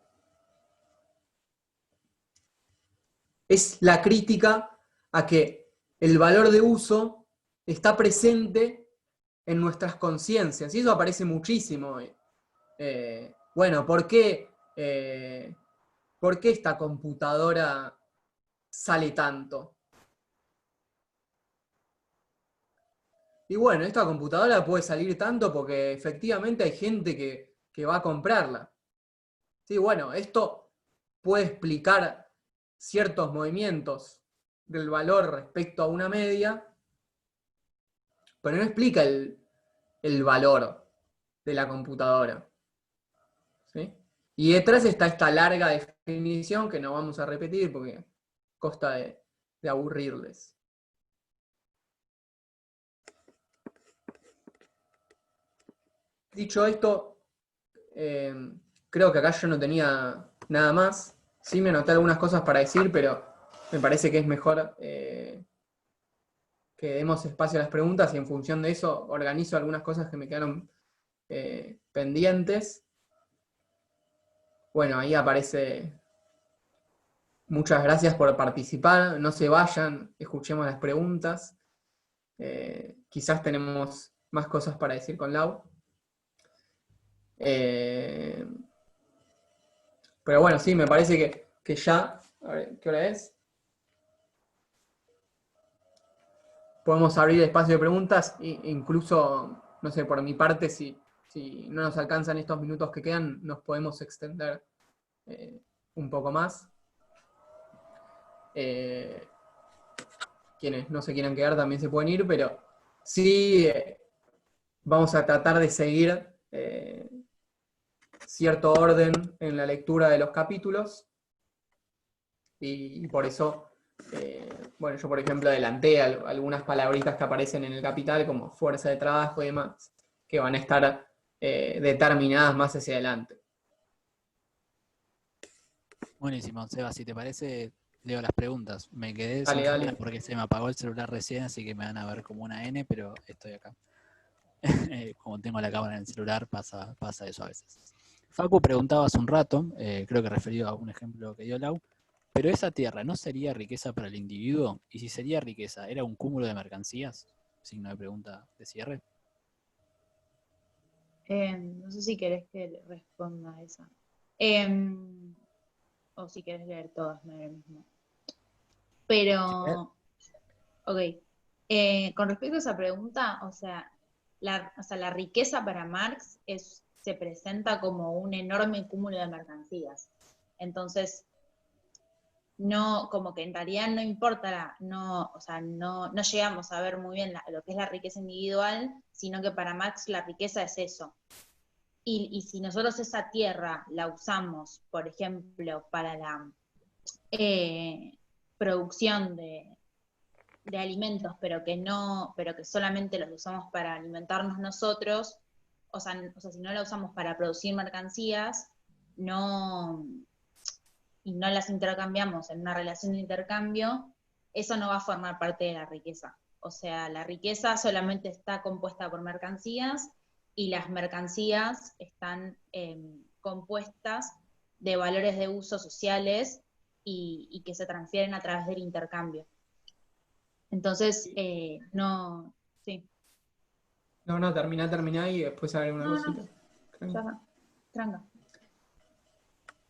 Speaker 2: es la crítica a que el valor de uso está presente en nuestras conciencias, y eso aparece muchísimo. Bueno, ¿por qué esta computadora sale tanto? Y bueno, esta computadora puede salir tanto porque efectivamente hay gente que va a comprarla. Sí, bueno, esto puede explicar ciertos movimientos del valor respecto a una media, pero no explica el valor de la computadora. ¿Sí? Y detrás está esta larga definición que no vamos a repetir porque consta de aburrirles. Dicho esto, creo que acá yo no tenía nada más. Sí me anoté algunas cosas para decir, pero me parece que es mejor que demos espacio a las preguntas y en función de eso organizo algunas cosas que me quedaron pendientes. Bueno, ahí aparece. Muchas gracias por participar. No se vayan, escuchemos las preguntas. Quizás tenemos más cosas para decir con Lau. Pero bueno, sí, me parece que ya. A ver, ¿qué hora es? Podemos abrir espacio de preguntas, e incluso, no sé, por mi parte, si no nos alcanzan estos minutos que quedan, nos podemos extender un poco más. Quienes no se quieran quedar también se pueden ir, pero sí vamos a tratar de seguir cierto orden en la lectura de los capítulos, y por eso, bueno, yo por ejemplo adelanté algunas palabritas que aparecen en el Capital como fuerza de trabajo y demás, que van a estar determinadas más hacia adelante.
Speaker 4: Buenísimo, Seba, si te parece, leo las preguntas. Me quedé
Speaker 2: Dale,
Speaker 4: sin
Speaker 2: dale.
Speaker 4: cámara porque se me apagó el celular recién, así que me van a ver como una N, pero estoy acá. Como tengo la cámara en el celular, pasa eso a veces. Facu preguntaba hace un rato, creo que referido a un ejemplo que dio Lau, pero esa tierra ¿no sería riqueza para el individuo? Y si sería riqueza, ¿era un cúmulo de mercancías? Signo de pregunta de cierre.
Speaker 1: No sé si querés que le responda a esa. O si querés leer todas, me da lo mismo. Pero, ok. Con respecto a esa pregunta, o sea, la riqueza para Marx se presenta como un enorme cúmulo de mercancías. Entonces, no, como que en realidad no importa, o sea, no llegamos a ver muy bien lo que es la riqueza individual, sino que para Marx la riqueza es eso. Y si nosotros esa tierra la usamos, por ejemplo, para la producción de alimentos, pero que solamente los usamos para alimentarnos nosotros, o sea, si no la usamos para producir mercancías, y no las intercambiamos en una relación de intercambio, eso no va a formar parte de la riqueza. O sea, la riqueza solamente está compuesta por mercancías, y las mercancías están compuestas de valores de uso sociales y que se transfieren a través del intercambio. Entonces, no, sí.
Speaker 2: No, termina y después haré una cosita.
Speaker 1: Ya, tranca.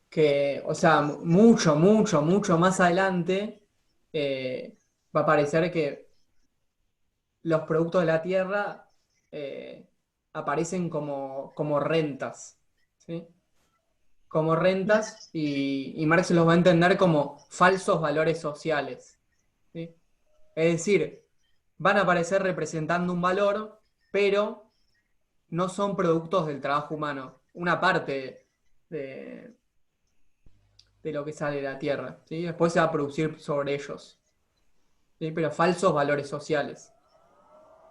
Speaker 2: Que, o sea, mucho más adelante va a parecer que los productos de la tierra aparecen como rentas, ¿sí? Como rentas, y Marx los va a entender como falsos valores sociales, ¿sí? Es decir, van a aparecer representando un valor, pero no son productos del trabajo humano. Una parte de lo que sale de la tierra, ¿sí? Después se va a producir sobre ellos, ¿sí? Pero falsos valores sociales.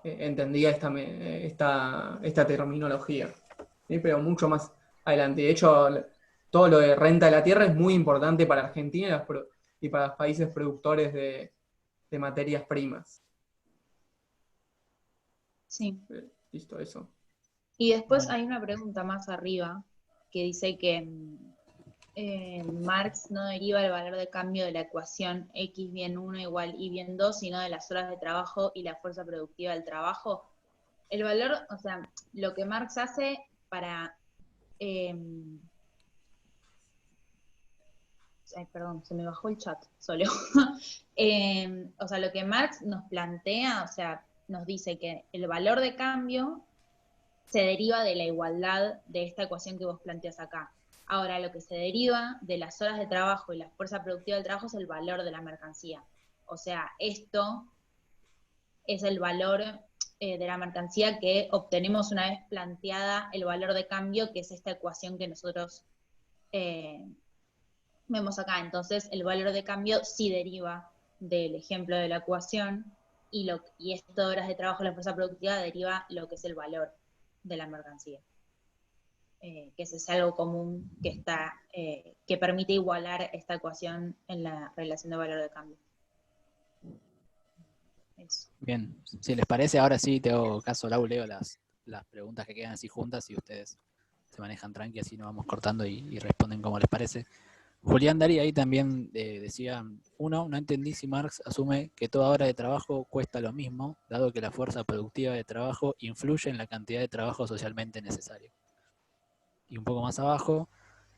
Speaker 2: Entendía esta terminología, ¿sí? Pero mucho más adelante. De hecho, todo lo de renta de la tierra es muy importante para Argentina y para los países productores de materias primas.
Speaker 1: Sí.
Speaker 2: Listo, eso.
Speaker 1: Y después
Speaker 4: Bueno.
Speaker 1: hay una pregunta más arriba que dice que Marx no deriva el valor de cambio de la ecuación X bien 1 igual Y bien 2, sino de las horas de trabajo y la fuerza productiva del trabajo. El valor, o sea, lo que Marx hace para... ay, perdón, se me bajó el chat solo. O sea, lo que Marx nos plantea, o sea, nos dice que el valor de cambio se deriva de la igualdad de esta ecuación que vos planteas acá. Ahora, lo que se deriva de las horas de trabajo y la fuerza productiva del trabajo es el valor de la mercancía. O sea, esto es el valor de la mercancía que obtenemos una vez planteada el valor de cambio, que es esta ecuación que nosotros vemos acá. Entonces, el valor de cambio sí deriva del ejemplo de la ecuación y esto de horas de trabajo y la fuerza productiva deriva lo que es el valor de la mercancía. Que ese es algo común que está que permite igualar esta ecuación en la relación de valor de cambio. Eso.
Speaker 4: Bien, si les parece, ahora sí te hago caso, Lau, leo las preguntas que quedan así juntas y ustedes se manejan tranqui, así nos vamos cortando y responden como les parece. Julián Dari ahí también decía, no entendí si Marx asume que toda hora de trabajo cuesta lo mismo, dado que la fuerza productiva de trabajo influye en la cantidad de trabajo socialmente necesario. Y un poco más abajo,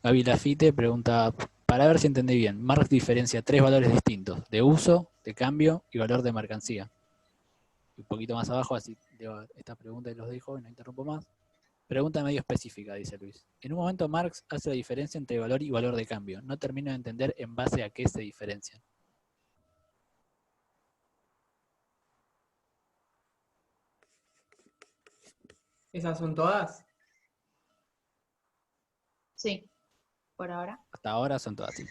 Speaker 4: Gaby Lafite pregunta, para ver si entendí bien, Marx diferencia 3 valores distintos, de uso, de cambio y valor de mercancía. Y un poquito más abajo, así esta pregunta y los dejo y no interrumpo más. Pregunta medio específica, dice Luis. En un momento Marx hace la diferencia entre valor y valor de cambio. No termino de entender en base a qué se diferencian.
Speaker 2: ¿Esas son todas?
Speaker 1: Sí, por ahora.
Speaker 4: Hasta ahora son todas así.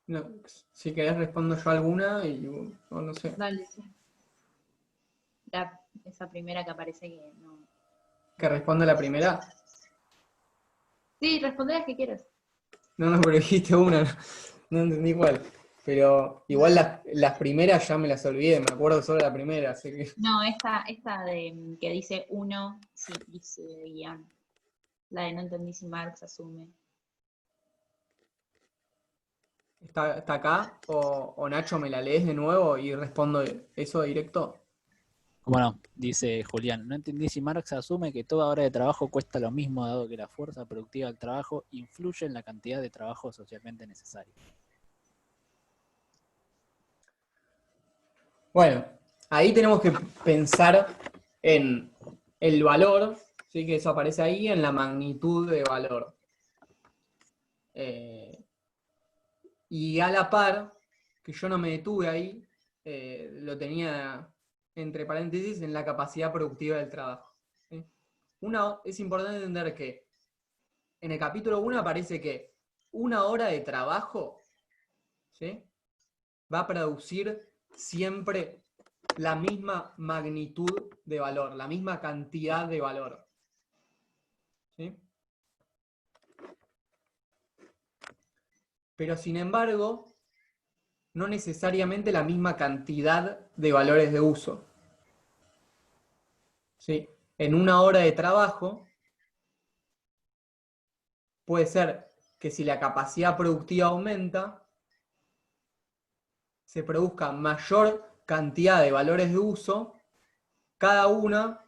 Speaker 2: No, si querés respondo yo alguna y no sé.
Speaker 1: Dale, sí. Esa primera que aparece que no.
Speaker 2: ¿Que responda la primera?
Speaker 1: Sí, responde las que quieras.
Speaker 2: No, pero dijiste una, no entendí cuál. Pero igual las primeras ya me las olvidé, me acuerdo solo de la primera, así que...
Speaker 1: No, esta de que dice uno, sí, dice guión. La de no entendí si Marx asume.
Speaker 2: ¿Está acá? O Nacho, ¿me la lees de nuevo y respondo eso directo?
Speaker 4: Bueno, dice Julián, no entendí si Marx asume que toda hora de trabajo cuesta lo mismo, dado que la fuerza productiva del trabajo influye en la cantidad de trabajo socialmente necesario.
Speaker 2: Bueno, ahí tenemos que pensar en el valor, ¿sí? Que eso aparece ahí, en la magnitud de valor. Y a la par, que yo no me detuve ahí, lo tenía entre paréntesis en la capacidad productiva del trabajo. ¿Sí? Es importante entender que en el capítulo 1 aparece que una hora de trabajo, ¿sí?, va a producir siempre la misma magnitud de valor, la misma cantidad de valor. ¿Sí? Pero sin embargo, no necesariamente la misma cantidad de valores de uso. ¿Sí? En una hora de trabajo, puede ser que si la capacidad productiva aumenta, se produzca mayor cantidad de valores de uso, cada una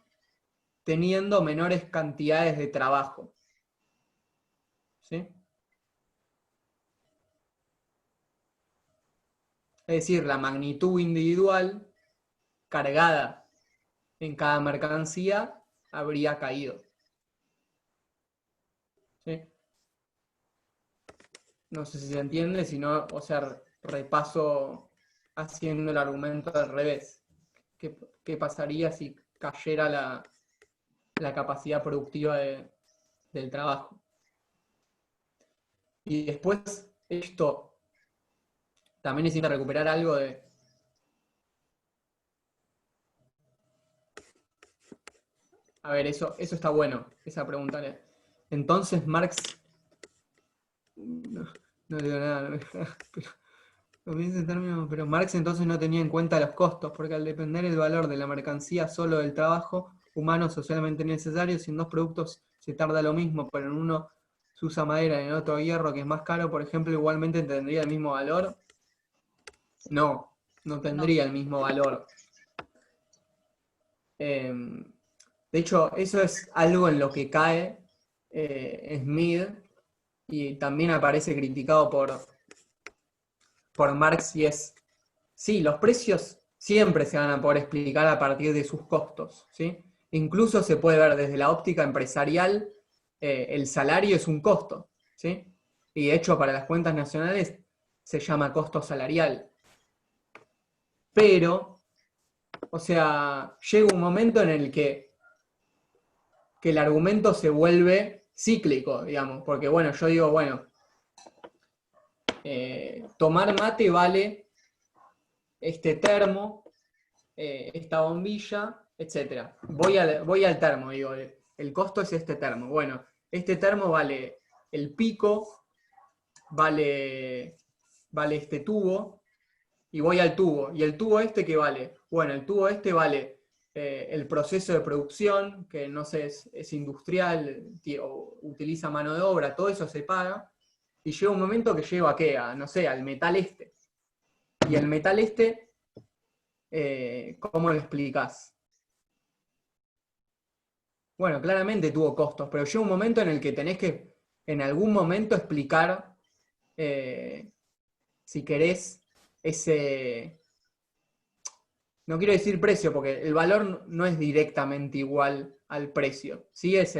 Speaker 2: teniendo menores cantidades de trabajo. ¿Sí? Es decir, la magnitud individual cargada en cada mercancía habría caído. ¿Sí? No sé si se entiende, si no, o sea, repaso haciendo el argumento al revés. ¿Qué pasaría si cayera la capacidad productiva del trabajo? Y después, esto también necesita recuperar algo de... A ver, eso está bueno, esa pregunta. Entonces Marx... No digo nada, pero, comienza en términos, pero Marx entonces no tenía en cuenta los costos, porque al depender el valor de la mercancía solo del trabajo humano socialmente necesario, si en dos productos se tarda lo mismo, pero en uno se usa madera y en otro hierro, que es más caro, por ejemplo, igualmente tendría el mismo valor. No tendría el mismo valor. De hecho, eso es algo en lo que cae Smith, y también aparece criticado por Marx, y es, sí, los precios siempre se van a poder explicar a partir de sus costos, ¿sí? Incluso se puede ver desde la óptica empresarial, el salario es un costo, ¿sí? Y de hecho para las cuentas nacionales se llama costo salarial. Pero, o sea, llega un momento en el que el argumento se vuelve cíclico, digamos, porque bueno, yo digo, bueno, tomar mate vale este termo, esta bombilla, etc. Voy al termo, digo, el costo es este termo. Bueno, este termo vale el pico, vale este tubo, y voy al tubo. ¿Y el tubo este qué vale? Bueno, el tubo este vale el proceso de producción, que no sé, es industrial, o utiliza mano de obra, todo eso se paga, y llega un momento que llego a qué, no sé, al metal este. Y el metal este, ¿cómo lo explicás? Bueno, claramente tuvo costos, pero llega un momento en el que tenés que, en algún momento, explicar, si querés, ese... No quiero decir precio, porque el valor no es directamente igual al precio. Sí es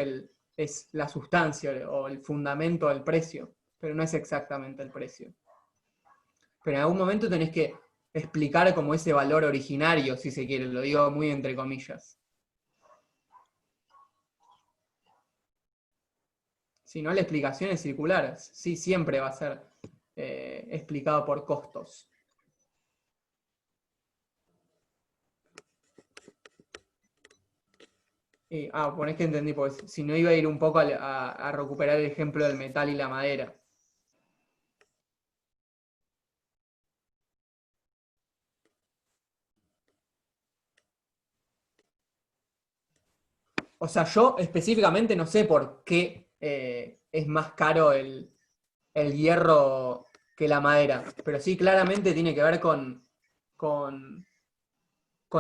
Speaker 2: la sustancia o el fundamento del precio, pero no es exactamente el precio. Pero en algún momento tenés que explicar como ese valor originario, si se quiere, lo digo muy entre comillas. Si no, la explicación es circular. Sí, siempre va a ser explicado por costos. Ponés que entendí, porque si no iba a ir un poco a recuperar el ejemplo del metal y la madera. O sea, yo específicamente no sé por qué es más caro el hierro que la madera, pero sí claramente tiene que ver con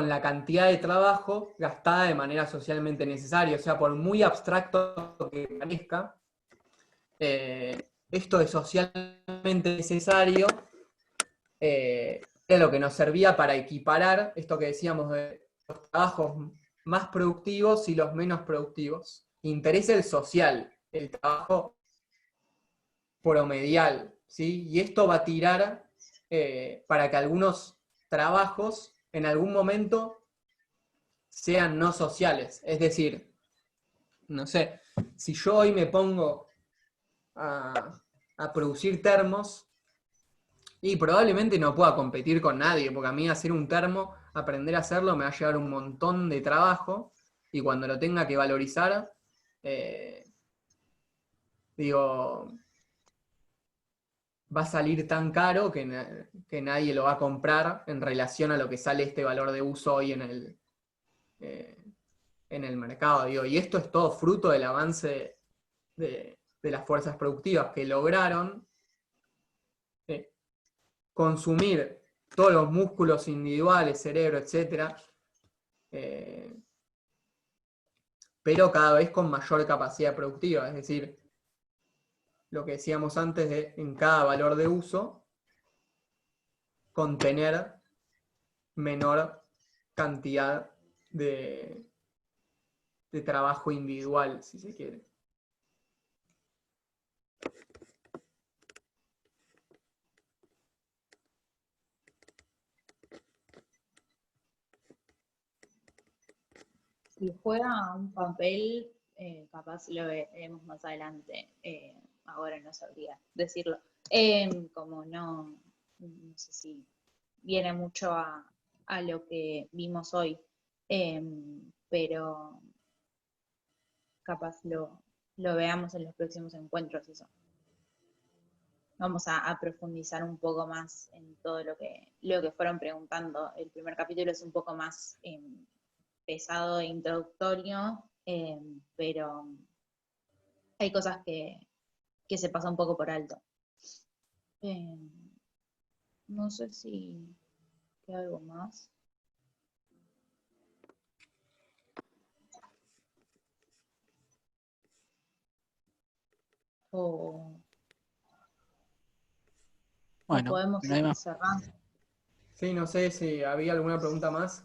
Speaker 2: la cantidad de trabajo gastada de manera socialmente necesaria. O sea, por muy abstracto que parezca, esto de socialmente necesario era lo que nos servía para equiparar esto que decíamos de los trabajos más productivos y los menos productivos. Interesa el social, el trabajo promedial, ¿sí? Y esto va a tirar para que algunos trabajos en algún momento sean no sociales. Es decir, no sé, si yo hoy me pongo a producir termos, y probablemente no pueda competir con nadie, porque a mí hacer un termo, aprender a hacerlo, me va a llevar un montón de trabajo, y cuando lo tenga que valorizar, digo, va a salir tan caro que nadie lo va a comprar en relación a lo que sale este valor de uso hoy en el mercado. Digo, y esto es todo fruto del avance de las fuerzas productivas que lograron consumir todos los músculos individuales, cerebro, etc., pero cada vez con mayor capacidad productiva, es decir, lo que decíamos antes de en cada valor de uso, contener menor cantidad de trabajo individual, si se quiere.
Speaker 1: Y juega un papel, capaz lo veremos más adelante, ahora no sabría decirlo, como no sé si viene mucho a lo que vimos hoy, pero capaz lo veamos en los próximos encuentros eso. Vamos a profundizar un poco más en todo lo que fueron preguntando. El primer capítulo es un poco más pesado e introductorio, pero hay cosas que se pasa un poco por alto. No sé si queda algo más. O
Speaker 4: Bueno,
Speaker 1: podemos
Speaker 4: no hay
Speaker 1: ir
Speaker 4: más.
Speaker 1: cerrando.
Speaker 2: Sí, no sé si había alguna pregunta más.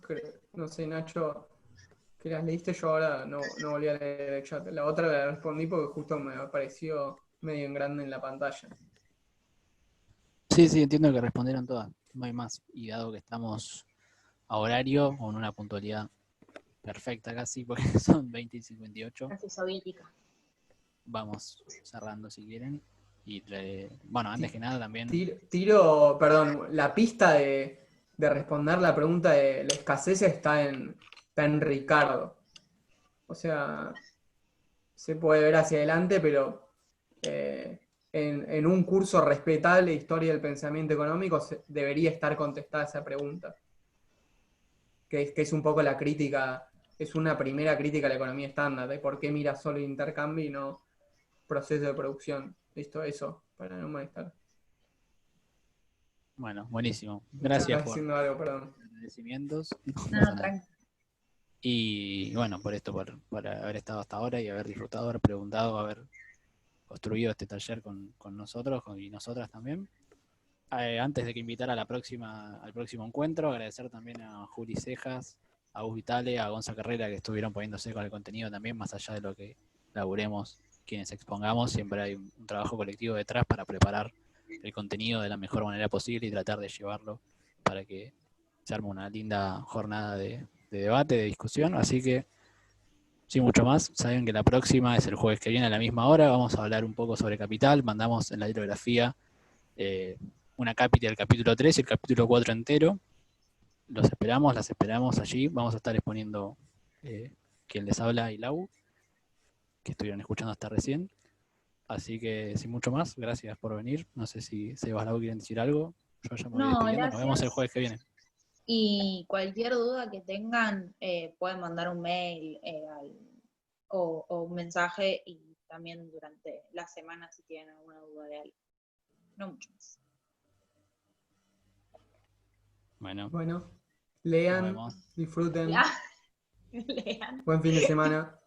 Speaker 2: No sé, Nacho, que las leíste, yo ahora no volví a leer el chat. La otra la respondí porque justo me apareció medio en grande en la pantalla.
Speaker 4: Sí, entiendo que respondieron todas. No hay más. Y dado que estamos a horario, con una puntualidad perfecta casi, porque son 20 y 58,
Speaker 1: Casi soviética.
Speaker 4: vamos cerrando si quieren. Y bueno, antes que nada también.
Speaker 2: Tiro, perdón, la pista de responder la pregunta de la escasez está en Ricardo. O sea, se puede ver hacia adelante, pero en un curso respetable de historia del pensamiento económico debería estar contestada esa pregunta. Que es un poco la crítica, es una primera crítica a la economía estándar, de por qué mira solo intercambio y no proceso de producción. Listo, eso, para no molestar.
Speaker 4: Bueno, buenísimo.
Speaker 2: Estás
Speaker 4: Gracias por
Speaker 2: haciendo algo, perdón.
Speaker 4: los agradecimientos. No
Speaker 1: No,
Speaker 4: pasa nada.
Speaker 1: tranqui.
Speaker 4: Y bueno, por esto, por haber estado hasta ahora y haber disfrutado, haber preguntado, haber construido este taller con nosotros y nosotras también. Antes de que invitara al próximo encuentro, agradecer también a Juli Cejas, a Gus Vitale, a Gonza Carrera, que estuvieron poniéndose con el contenido también, más allá de lo que laburemos quienes expongamos, siempre hay un trabajo colectivo detrás para preparar el contenido de la mejor manera posible y tratar de llevarlo para que se arme una linda jornada de debate, de discusión. Así que, sin mucho más, saben que la próxima es el jueves que viene a la misma hora. Vamos a hablar un poco sobre Capital. Mandamos en la bibliografía una cápita del capítulo 3 y el capítulo 4 entero. Las esperamos allí. Vamos a estar exponiendo quien les habla y Lau, que estuvieron escuchando hasta recién. Así que, sin mucho más, gracias por venir. No sé si Sebas, Lau quieren decir algo. Yo ya me voy
Speaker 1: No,
Speaker 4: despidiendo. Nos vemos el
Speaker 1: gracias.
Speaker 4: jueves que viene.
Speaker 1: Y cualquier duda que tengan, pueden mandar un mail o un mensaje, y también durante la semana si tienen alguna duda de algo. No mucho más.
Speaker 4: Bueno,
Speaker 2: Bueno,
Speaker 4: nos
Speaker 2: lean,
Speaker 4: vemos.
Speaker 2: disfruten.
Speaker 1: Lean.
Speaker 2: Buen fin de semana.